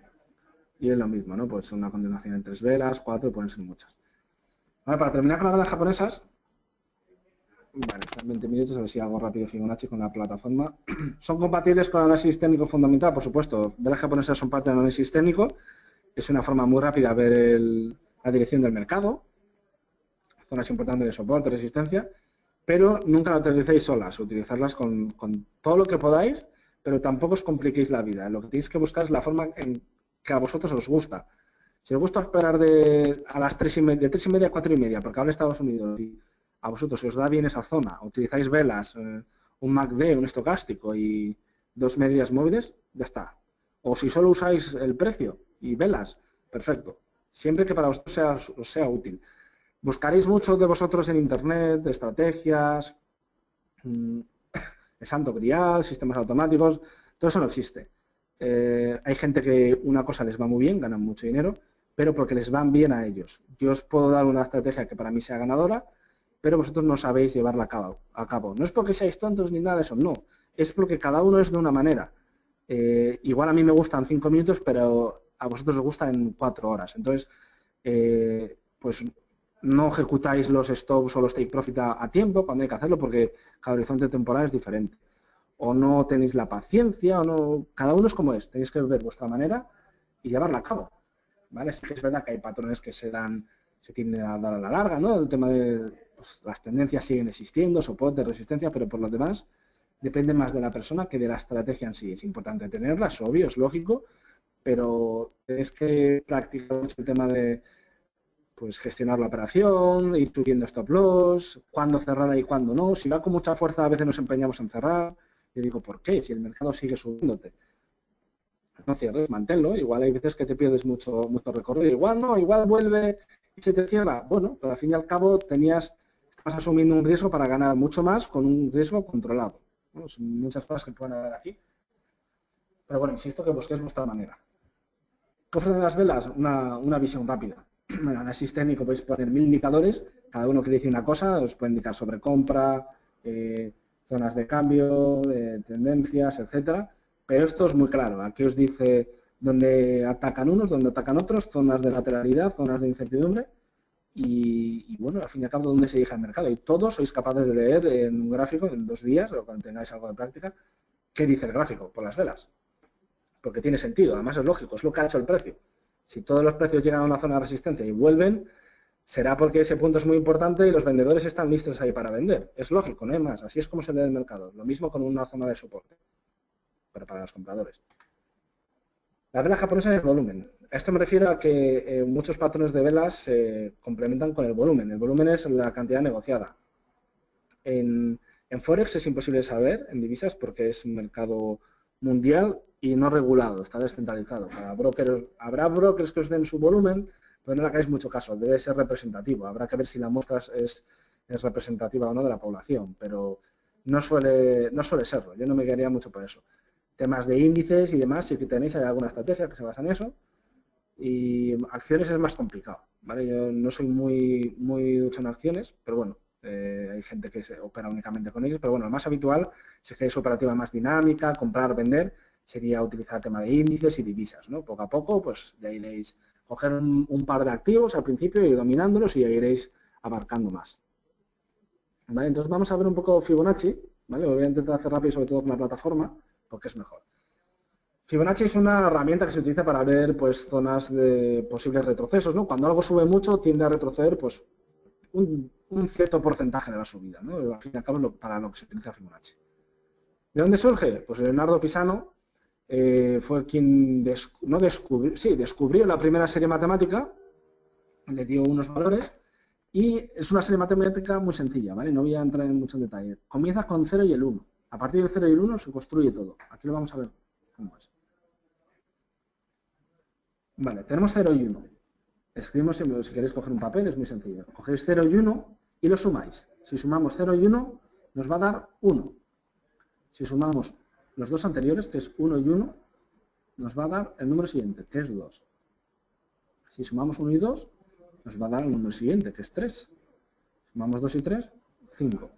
Y es lo mismo, ¿no? Pues una continuación en 3 velas, 4, pueden ser muchas. Vale, para terminar con las velas japonesas, vale, están 20 minutos, a ver si hago rápido Fibonacci con la plataforma. ¿Son compatibles con el análisis técnico fundamental? Por supuesto, velas japonesas son parte del análisis técnico. Es una forma muy rápida de ver la dirección del mercado, zonas importantes de soporte, resistencia, pero nunca la utilicéis solas, utilizarlas con todo lo que podáis, pero tampoco os compliquéis la vida. Lo que tenéis que buscar es la forma en que a vosotros os gusta. Si os gusta esperar a las 3:30, de 3:30 a 4:30, porque habla Estados Unidos, y a vosotros si os da bien esa zona, utilizáis velas, un MACD, un estocástico y 2 medias móviles, ya está. O si solo usáis el precio y velas, perfecto. Siempre que para vosotros os sea útil. Buscaréis mucho de vosotros en Internet, estrategias, el santo grial, sistemas automáticos, todo eso no existe. Hay gente que una cosa les va muy bien, ganan mucho dinero, pero porque les van bien a ellos. Yo os puedo dar una estrategia que para mí sea ganadora, pero vosotros no sabéis llevarla a cabo. No es porque seáis tontos ni nada de eso, no. Es porque cada uno es de una manera. Igual a mí me gustan 5 minutos, pero a vosotros os gusta en 4 horas. Entonces, pues no ejecutáis los stops o los take profit a tiempo cuando hay que hacerlo, porque cada horizonte temporal es diferente. O no tenéis la paciencia, o no. Cada uno es como es. Tenéis que ver vuestra manera y llevarla a cabo. ¿Vale? Sí que es verdad que hay patrones que se tienden a dar a la larga, ¿no? El tema de pues, las tendencias siguen existiendo, soporte, resistencia, pero por lo demás depende más de la persona que de la estrategia en sí. Es importante tenerla, es obvio, es lógico, pero tenéis que practicar mucho el tema de pues gestionar la operación, ir subiendo stop loss, cuándo cerrar y cuándo no. Si va con mucha fuerza, a veces nos empeñamos en cerrar. Yo digo, ¿por qué? Si el mercado sigue subiéndote. No cierres, manténlo. Igual hay veces que te pierdes mucho recorrido. Igual no, igual vuelve y se te cierra. Bueno, pero al fin y al cabo estás asumiendo un riesgo para ganar mucho más con un riesgo controlado, ¿no? Son muchas cosas que pueden haber aquí. Pero bueno, insisto que busquéis vuestra manera. ¿Qué ofrecen las velas? Una visión rápida. En el análisis técnico podéis poner 1000 indicadores, cada uno que dice una cosa, os puede indicar sobre compra, zonas de cambio, tendencias, etcétera. Pero esto es muy claro, aquí os dice dónde atacan unos, dónde atacan otros, zonas de lateralidad, zonas de incertidumbre y bueno, al fin y al cabo dónde se dirige el mercado. Y todos sois capaces de leer en un gráfico, en 2 días, o cuando tengáis algo de práctica, qué dice el gráfico por las velas. Porque tiene sentido, además es lógico, es lo que ha hecho el precio. Si todos los precios llegan a una zona de resistencia y vuelven, Será porque ese punto es muy importante y los vendedores están listos ahí para vender. Es lógico, no hay más. Así es como se lee el mercado. Lo mismo con una zona de soporte, pero para los compradores. La vela japonesa es el volumen. A esto me refiero a que muchos patrones de velas se complementan con el volumen. El volumen es la cantidad negociada. En Forex es imposible saber, en divisas, porque es un mercado mundial y no regulado, está descentralizado. Habrá brokers que os den su volumen, pero no le hagáis mucho caso, debe ser representativo. Habrá que ver si la muestra es representativa o no de la población, pero no suele serlo. Yo no me guiaría mucho por eso. Temas de índices y demás, si tenéis hay alguna estrategia que se basa en eso. Y acciones es más complicado, ¿vale? Yo no soy muy ducho en acciones, pero bueno, hay gente que se opera únicamente con ellos, pero bueno, lo más habitual, si queréis operativa más dinámica, comprar, vender, sería utilizar el tema de índices y divisas, ¿no? Poco a poco, pues ya iréis coger un par de activos al principio y dominándolos y ya iréis abarcando más. ¿Vale? Entonces vamos a ver un poco Fibonacci, ¿vale? Lo voy a intentar hacer rápido, sobre todo con la plataforma, porque es mejor. Fibonacci es una herramienta que se utiliza para ver pues, zonas de posibles retrocesos, ¿no? Cuando algo sube mucho tiende a retroceder pues, un cierto porcentaje de la subida, ¿no? Al fin y al cabo es para lo que se utiliza Fibonacci. ¿De dónde surge? Pues Leonardo Pisano fue quien descubrió la primera serie matemática, le dio unos valores y es una serie matemática muy sencilla, ¿vale? No voy a entrar en mucho detalle. Comienza con 0 y el 1. A partir del 0 y el 1 se construye todo. Aquí lo vamos a ver cómo es. Vale, tenemos 0 y 1. Escribimos, si queréis coger un papel, es muy sencillo. Cogéis 0 y 1 y lo sumáis. Si sumamos 0 y 1, nos va a dar 1. Si sumamos los dos anteriores, que es 1 y 1, nos va a dar el número siguiente, que es 2. Si sumamos 1 y 2, nos va a dar el número siguiente, que es 3. Sumamos 2 y 3, 5.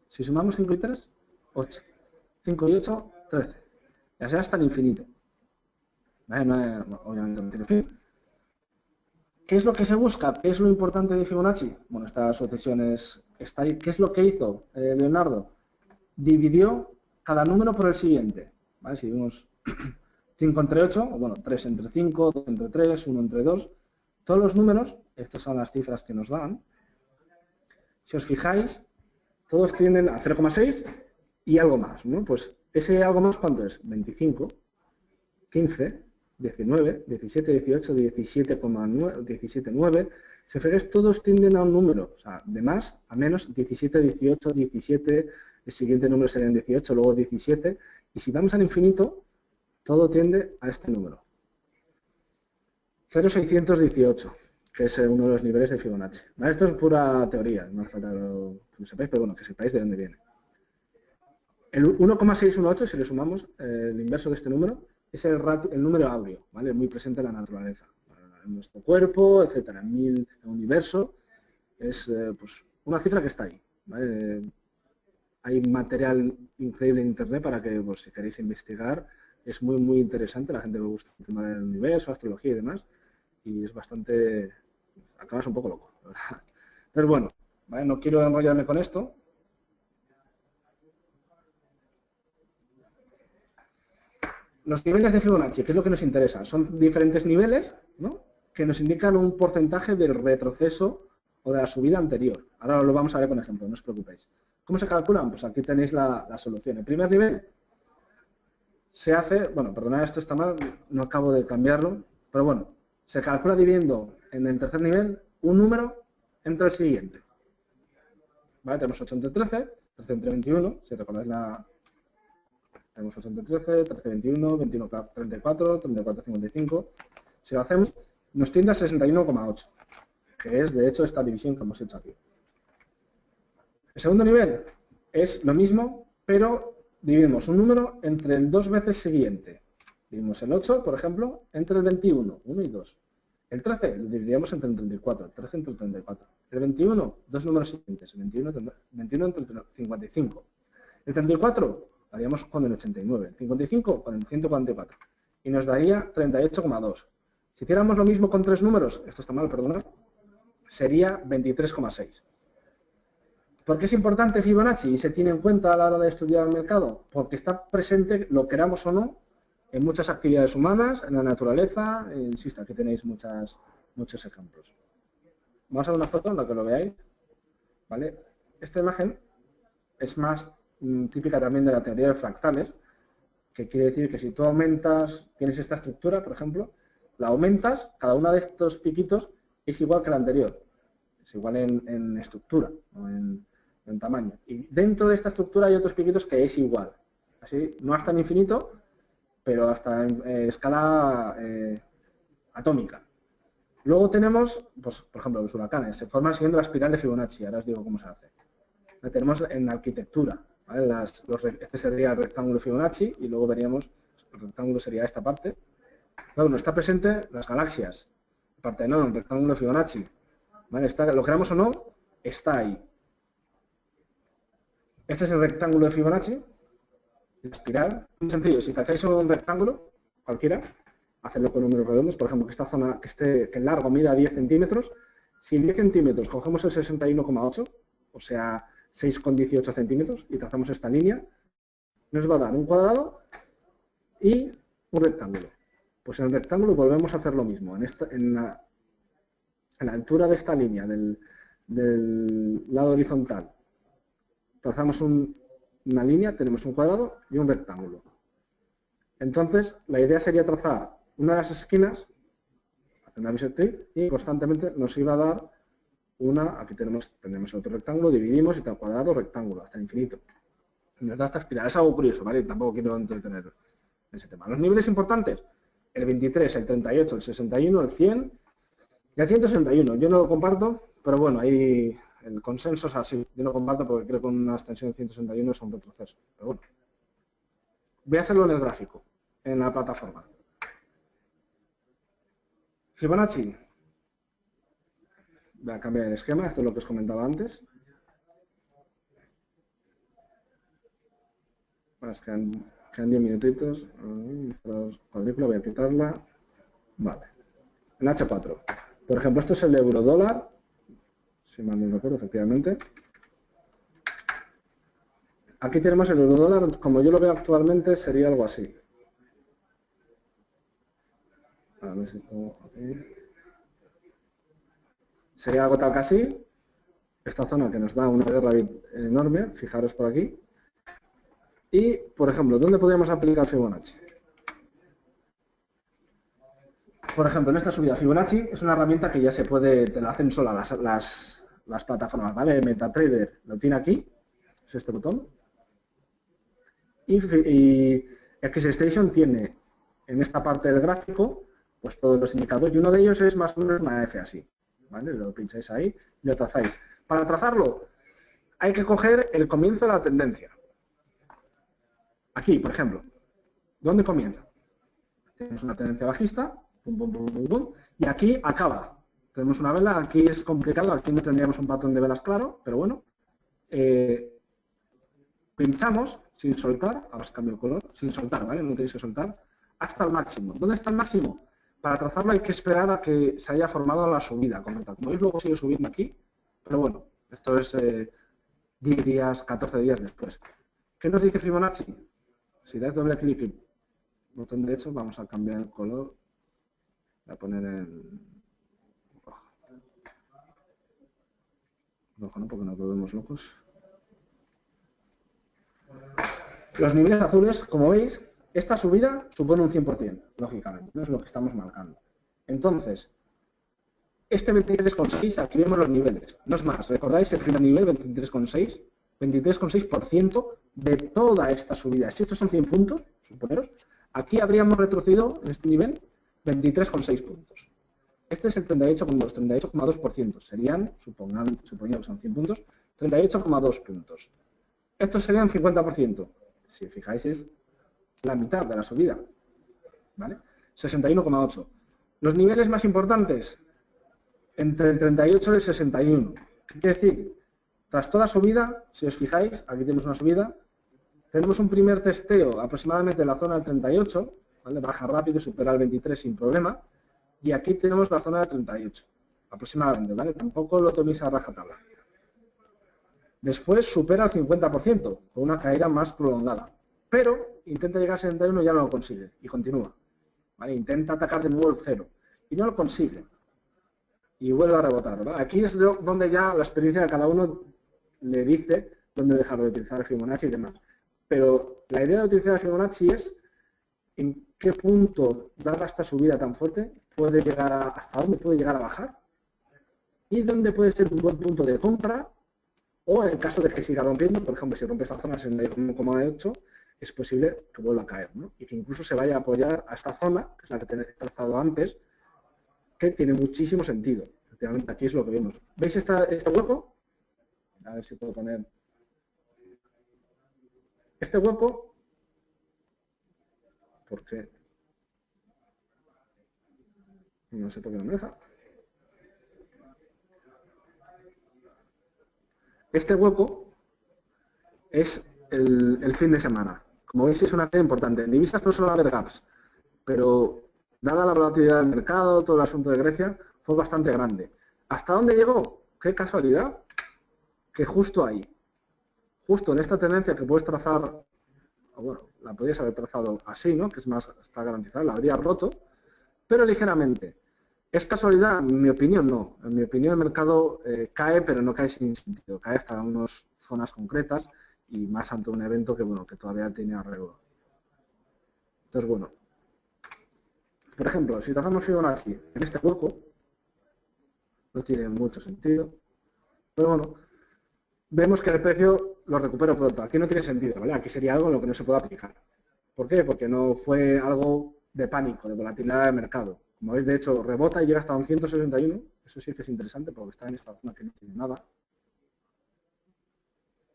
Si sumamos 5 y 3, 8. 5 y 8, 13. Ya sea hasta el infinito. ¿Vale? Obviamente no tiene fin. ¿Qué es lo que se busca? ¿Qué es lo importante de Fibonacci? Bueno, esta sucesión está ahí. ¿Qué es lo que hizo Leonardo? Dividió cada número por el siguiente. ¿Vale? Si vemos 5 entre 8, o bueno, 3 entre 5, 2 entre 3, 1 entre 2, todos los números, estas son las cifras que nos dan, si os fijáis, todos tienden a 0,6 y algo más, ¿no? Pues ese algo más, ¿cuánto es? 25, 15, 19, 17, 18, 17,9, 17,9. Si os fijáis, todos tienden a un número, o sea, de más a menos, 17, 18, 17, el siguiente número serían 18, luego 17, y si vamos al infinito, todo tiende a este número. 0,618, que es uno de los niveles de Fibonacci. ¿Vale? Esto es pura teoría, no hace falta que lo sepáis, pero bueno, que sepáis de dónde viene. El 1,618, si le sumamos el inverso de este número, es el número áureo, ¿vale? Muy presente en la naturaleza, en nuestro cuerpo, etcétera, en el universo. Es pues, una cifra que está ahí, ¿vale? Hay material increíble en internet para que, pues, si queréis investigar, es muy interesante. La gente le gusta el tema del universo, astrología y demás, y es bastante, acabas un poco loco, ¿verdad? Entonces, bueno, ¿vale? No quiero enrollarme con esto. Los niveles de Fibonacci, ¿qué es lo que nos interesa? Son diferentes niveles, ¿no?, que nos indican un porcentaje del retroceso o de la subida anterior. Ahora lo vamos a ver con ejemplo, no os preocupéis. ¿Cómo se calculan? Pues aquí tenéis la solución. El primer nivel se hace, bueno, perdonad, esto está mal, no acabo de cambiarlo, pero bueno, se calcula dividiendo en el tercer nivel un número entre el siguiente. ¿Vale? Tenemos 8 entre 13, 13 entre 21, si recordáis tenemos 8 entre 13, 13, 21, 21, 34, 34, 55. Si lo hacemos, nos tiende a 61,8, que es de hecho esta división que hemos hecho aquí. El segundo nivel es lo mismo, pero dividimos un número entre el 2 veces siguiente. Dividimos el 8, por ejemplo, entre el 21, 1 y 2. El 13 lo dividiríamos entre el 34, 13 entre el 34. El 21, dos números siguientes, el 21 entre el 55. El 34 lo haríamos con el 89, el 55 con el 144. Y nos daría 38,2. Si hiciéramos lo mismo con tres números, esto está mal, perdonad, sería 23,6. ¿Por qué es importante Fibonacci y se tiene en cuenta a la hora de estudiar el mercado? Porque está presente, lo queramos o no, en muchas actividades humanas, en la naturaleza, insisto, aquí tenéis muchos ejemplos. Vamos a ver una foto en la que lo veáis, ¿vale? Esta imagen es más típica también de la teoría de fractales, que quiere decir que si tú tienes esta estructura, por ejemplo, la aumentas, cada uno de estos piquitos es igual que la anterior, es igual en estructura, o en tamaño. Y dentro de esta estructura hay otros piquitos que es igual, así, no hasta el infinito, pero hasta en escala atómica. Luego tenemos, pues, por ejemplo, los huracanes, se forman siguiendo la espiral de Fibonacci, ahora os digo cómo se hace. La tenemos en la arquitectura, ¿vale? Este sería el rectángulo de Fibonacci y luego veríamos, el rectángulo sería esta parte. Luego no está presente las galaxias, parte no, el rectángulo de Fibonacci, ¿vale? Lo queramos o no, está ahí. Este es el rectángulo de Fibonacci, la espiral. Muy sencillo, si hacéis un rectángulo, cualquiera, hacedlo con números redondos, por ejemplo, que esta zona, que el largo mida 10 centímetros, si en 10 centímetros cogemos el 61,8, o sea, 6,18 centímetros, y trazamos esta línea, nos va a dar un cuadrado y un rectángulo. Pues en el rectángulo volvemos a hacer lo mismo. En la altura de esta línea del lado horizontal, trazamos una línea, tenemos un cuadrado y un rectángulo. Entonces, la idea sería trazar una de las esquinas, hacer una bisectriz, y constantemente nos iba a dar aquí tenemos otro rectángulo, dividimos y tal, cuadrado, rectángulo, hasta el infinito. Nos da esta espiral. Es algo curioso, ¿vale? Tampoco quiero entretener en ese tema. Los niveles importantes, el 23, el 38, el 61, el 100 y el 161. Yo no lo comparto, pero bueno, ahí el consenso es así. Yo no comparto porque creo que una extensión de 161 es un retroceso. Pero bueno. Voy a hacerlo en el gráfico, en la plataforma. Fibonacci. Voy a cambiar el esquema, esto es lo que os comentaba antes. Más quedan 10 minutitos. Cuadrícula, voy a quitarla. Vale. En H4. Por ejemplo, esto es el euro dólar. Si mal no recuerdo, efectivamente. Aquí tenemos el euro dólar, como yo lo veo actualmente, sería algo así. A ver si pongo aquí. Sería algo tal que así. Esta zona que nos da una guerra enorme, fijaros por aquí. Y, por ejemplo, ¿dónde podríamos aplicar Fibonacci? Por ejemplo, en esta subida Fibonacci es una herramienta que ya se puede, te la hacen sola las plataformas, ¿vale? MetaTrader lo tiene aquí, es este botón. Y XStation tiene en esta parte del gráfico pues todos los indicadores y uno de ellos es más o menos una F así, ¿vale? Lo pincháis ahí y lo trazáis. Para trazarlo hay que coger el comienzo de la tendencia. Aquí, por ejemplo, ¿dónde comienza? Tenemos una tendencia bajista, pum, pum, pum, pum, pum, y aquí acaba. Tenemos una vela, aquí es complicado, aquí no tendríamos un patrón de velas claro, pero bueno. Pinchamos sin soltar, ahora os cambio el color, sin soltar, ¿vale? No tenéis que soltar, hasta el máximo. ¿Dónde está el máximo? Para trazarlo hay que esperar a que se haya formado la subida. Como veis, luego sigue subiendo aquí, pero bueno, esto es 10 días, 14 días después. ¿Qué nos dice Fibonacci? Si dais doble clic y botón derecho, vamos a cambiar el color. Voy a poner el rojo. Rojo no, porque nos volvemos locos. Los niveles azules, como veis, esta subida supone un 100%, lógicamente, no es lo que estamos marcando. Entonces, este 23,6, aquí vemos los niveles. No es más, ¿recordáis el primer nivel, 23,6? 23,6% de toda esta subida. Si estos son 100 puntos, suponeros, aquí habríamos retrocedido en este nivel 23,6 puntos. Este es el 38,2%. Serían, suponiendo que son 100 puntos, 38,2 puntos. Estos serían 50%. Si os fijáis, es la mitad de la subida, ¿vale? 61,8. Los niveles más importantes, entre el 38 y el 61. ¿Qué quiere decir? Tras toda subida, si os fijáis, aquí tenemos una subida, tenemos un primer testeo aproximadamente en la zona del 38, ¿vale? Baja rápido y supera el 23 sin problema, y aquí tenemos la zona del 38, aproximadamente, ¿vale? Tampoco lo toméis a rajatabla. Después supera el 50%, con una caída más prolongada. Pero intenta llegar a 71 y ya no lo consigue. Y continúa. ¿Vale? Intenta atacar de nuevo el 0. Y no lo consigue. y vuelve a rebotar, ¿verdad? Aquí es donde ya la experiencia de cada uno le dice dónde dejar de utilizar el Fibonacci y demás. Pero la idea de utilizar el Fibonacci es en qué punto, dada esta subida tan fuerte, puede llegar hasta dónde puede llegar a bajar y dónde puede ser un buen punto de compra, o en el caso de que siga rompiendo, por ejemplo, si rompe esta zona 61,8, es posible que vuelva a caer, ¿no? Y que incluso se vaya a apoyar a esta zona, que es la que he trazado antes, que tiene muchísimo sentido. Efectivamente, aquí es lo que vemos. ¿Veis este hueco? A ver si puedo poner. Este hueco, ¿por qué? No sé por qué no me deja. Este hueco es el fin de semana. Como veis, es una área importante. En divisas no suele haber gaps, pero dada la volatilidad del mercado, todo el asunto de Grecia, fue bastante grande. ¿Hasta dónde llegó? Qué casualidad que justo ahí, justo en esta tendencia que puedes trazar, bueno, la podrías haber trazado así, ¿no? Que es más, está garantizada, la habría roto, pero ligeramente. ¿Es casualidad? En mi opinión, no. En mi opinión, el mercado cae, pero no cae sin sentido. Cae hasta unas zonas concretas y más ante un evento que, bueno, que todavía tiene arreglo. Entonces, bueno. Por ejemplo, si trazamos Fibonacci en este hueco, no tiene mucho sentido, pero bueno, vemos que el precio lo recupero pronto. Aquí no tiene sentido, ¿vale? Aquí sería algo en lo que no se puede aplicar. ¿Por qué? Porque no fue algo de pánico, de volatilidad de mercado. Como veis, de hecho, rebota y llega hasta un 161. Eso sí que es interesante porque está en esta zona que no tiene nada.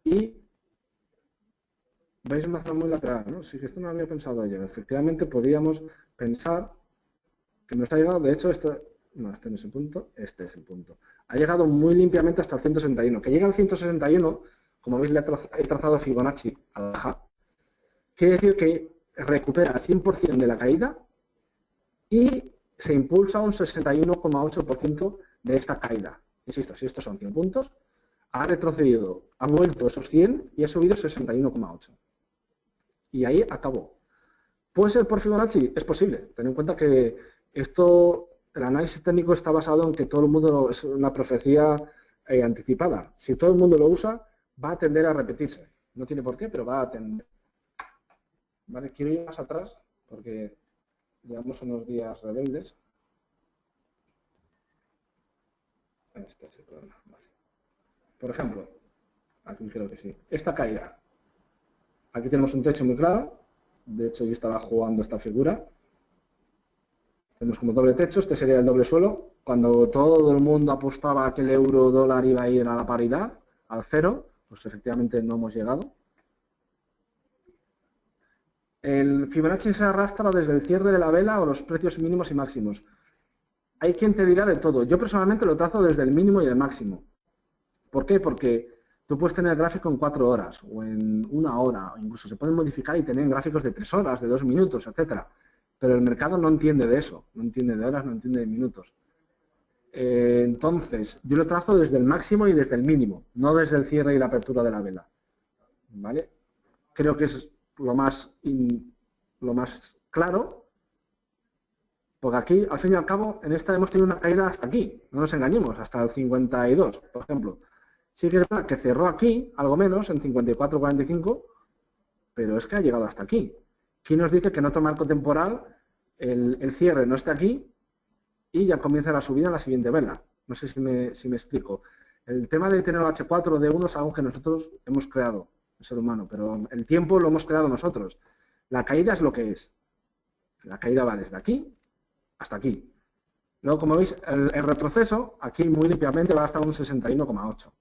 Y veis una zona muy lateral, ¿no? Si esto no lo había pensado yo. Efectivamente, podríamos pensar que nos ha llegado, de hecho, no, este no es el punto, este es el punto. Ha llegado muy limpiamente hasta el 161. Que llega al 161, como veis, le he trazado Fibonacci a la baja. Quiere decir que recupera el 100% de la caída y se impulsa un 61,8% de esta caída. Insisto, si estos son 100 puntos, ha retrocedido, ha vuelto esos 100 y ha subido 61,8. Y ahí acabó. ¿Puede ser por Fibonacci? Es posible. Ten en cuenta que esto, el análisis técnico está basado en que todo el mundo es una profecía anticipada. Si todo el mundo lo usa, va a tender a repetirse. No tiene por qué, pero va a tender. Vale, quiero ir más atrás porque llevamos unos días rebeldes. Este es el problema. Vale. Por ejemplo, aquí creo que sí. Esta caída. Aquí tenemos un techo muy claro. De hecho, yo estaba jugando esta figura. Tenemos como doble techo. Este sería el doble suelo. Cuando todo el mundo apostaba a que el euro dólar iba a ir a la paridad, al cero, pues efectivamente no hemos llegado. El Fibonacci se arrastra desde el cierre de la vela o los precios mínimos y máximos. Hay quien te dirá de todo. Yo personalmente lo trazo desde el mínimo y el máximo. ¿Por qué? Porque tú puedes tener el gráfico en 4 horas o en 1 hora, o incluso se pueden modificar y tener gráficos de 3 horas, de 2 minutos, etcétera. Pero el mercado no entiende de eso, no entiende de horas, no entiende de minutos. Entonces, yo lo trazo desde el máximo y desde el mínimo, no desde el cierre y la apertura de la vela. ¿Vale? Creo que es lo más claro, porque aquí, al fin y al cabo, en esta hemos tenido una caída hasta aquí, no nos engañemos, hasta el 52, por ejemplo. Sí que es verdad que cerró aquí, algo menos, en 54,45, pero es que ha llegado hasta aquí. ¿Quién nos dice que en otro marco temporal el cierre no está aquí y ya comienza la subida en la siguiente vela? No sé si me explico. El tema de tener el H4 de 1 es algo que nosotros hemos creado, el ser humano, pero el tiempo lo hemos creado nosotros. La caída es lo que es. La caída va desde aquí hasta aquí. Luego, como veis, el retroceso, aquí muy limpiamente va hasta un 61,8.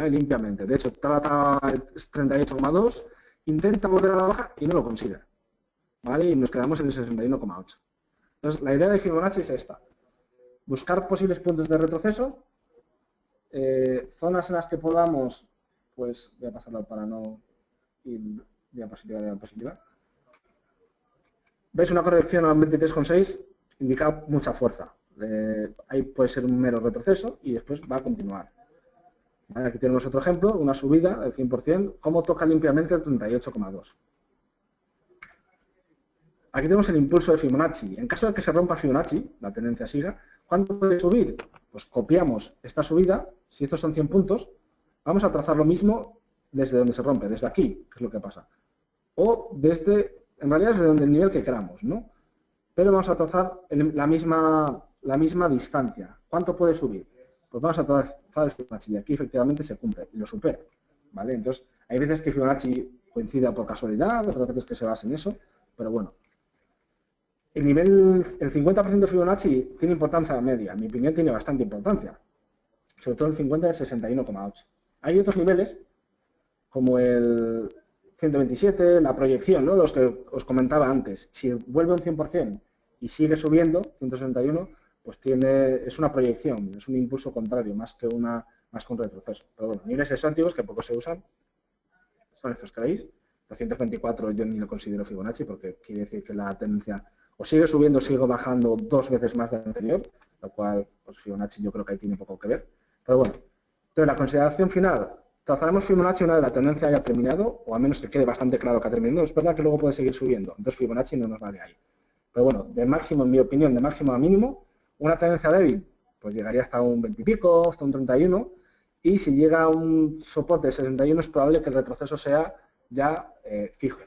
Limpiamente. De hecho, trata 38,2, intenta volver a la baja y no lo consigue. ¿Vale? Y nos quedamos en el 61,8. Entonces, la idea de Fibonacci es esta. Buscar posibles puntos de retroceso, zonas en las que podamos, pues voy a pasarlo para no ir diapositiva. ¿Veis una corrección al 23,6? Indica mucha fuerza. Ahí puede ser un mero retroceso y después va a continuar. ¿Vale? Aquí tenemos otro ejemplo, una subida del 100%, cómo toca limpiamente el 38,2. aquí tenemos el impulso de Fibonacci. En caso de que se rompa Fibonacci, la tendencia siga, ¿cuánto puede subir? Pues copiamos esta subida, si estos son 100 puntos, vamos a trazar lo mismo desde donde se rompe, desde aquí, que es lo que pasa. O desde, en realidad desde donde el nivel que queramos, ¿no? Pero vamos a trazar la misma distancia. ¿Cuánto puede subir? Pues vamos a trazar el Fibonacci y aquí efectivamente se cumple y lo supera, ¿vale? Entonces, hay veces que Fibonacci coincida por casualidad, otras veces que se basa en eso, pero bueno. El 50% de Fibonacci tiene importancia media, en mi opinión tiene bastante importancia, sobre todo el 50 de 61,8. Hay otros niveles, como el 127, la proyección, ¿no? Los que os comentaba antes. Si vuelve un 100% y sigue subiendo, 161, pues es una proyección, es un impulso contrario, más que un retroceso. Pero bueno, niveles exóticos que poco se usan son estos que veis. 224 yo ni lo considero Fibonacci porque quiere decir que la tendencia o sigue subiendo o sigue bajando 2 veces más del anterior, lo cual pues Fibonacci yo creo que ahí tiene poco que ver. Pero bueno, entonces la consideración final, trazaremos Fibonacci una vez la tendencia haya terminado, o al menos que quede bastante claro que ha terminado. Es verdad que luego puede seguir subiendo, entonces Fibonacci no nos vale ahí. Pero bueno, de máximo, en mi opinión, de máximo a mínimo, una tendencia débil, pues llegaría hasta un 20 y pico, hasta un 31, y si llega a un soporte de 61 es probable que el retroceso sea ya fijo.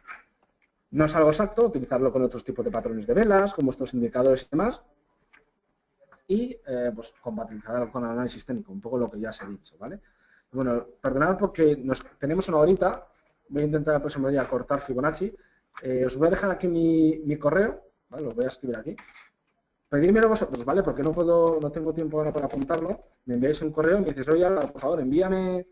No es algo exacto, utilizarlo con otros tipos de patrones de velas, como estos indicadores y demás, y pues compatibilizar con el análisis técnico, un poco lo que ya os he dicho, ¿vale? Bueno, perdonad porque tenemos una horita, voy a intentar el próximo día cortar Fibonacci. Os voy a dejar aquí mi correo, ¿vale? Lo voy a escribir aquí. Pedídmelo vosotros, ¿vale? Porque no tengo tiempo ahora para apuntarlo. Me enviáis un correo y me dices, oye, por favor, envíame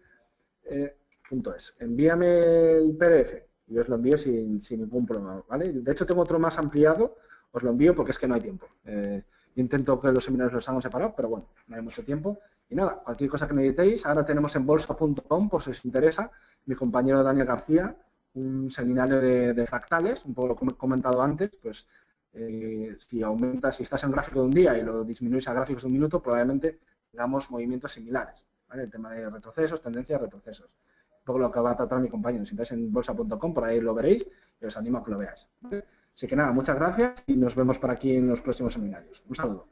envíame el PDF y os lo envío sin ningún problema, ¿vale? De hecho, tengo otro más ampliado, os lo envío porque es que no hay tiempo. Intento que los seminarios los hagan separados, pero bueno, no hay mucho tiempo. Y nada, cualquier cosa que necesitéis, ahora tenemos en bolsa.com, por si os interesa, mi compañero Daniel García, un seminario de fractales, un poco lo que he comentado antes, pues si estás en gráfico de un día y lo disminuís a gráficos de un minuto, probablemente tengamos movimientos similares, ¿vale? El tema de retrocesos, tendencias, retrocesos. Un poco lo que va a tratar mi compañero. Si estáis en bolsa.com, por ahí lo veréis y os animo a que lo veáis, ¿vale? Así que nada, muchas gracias y nos vemos por aquí en los próximos seminarios. Un saludo.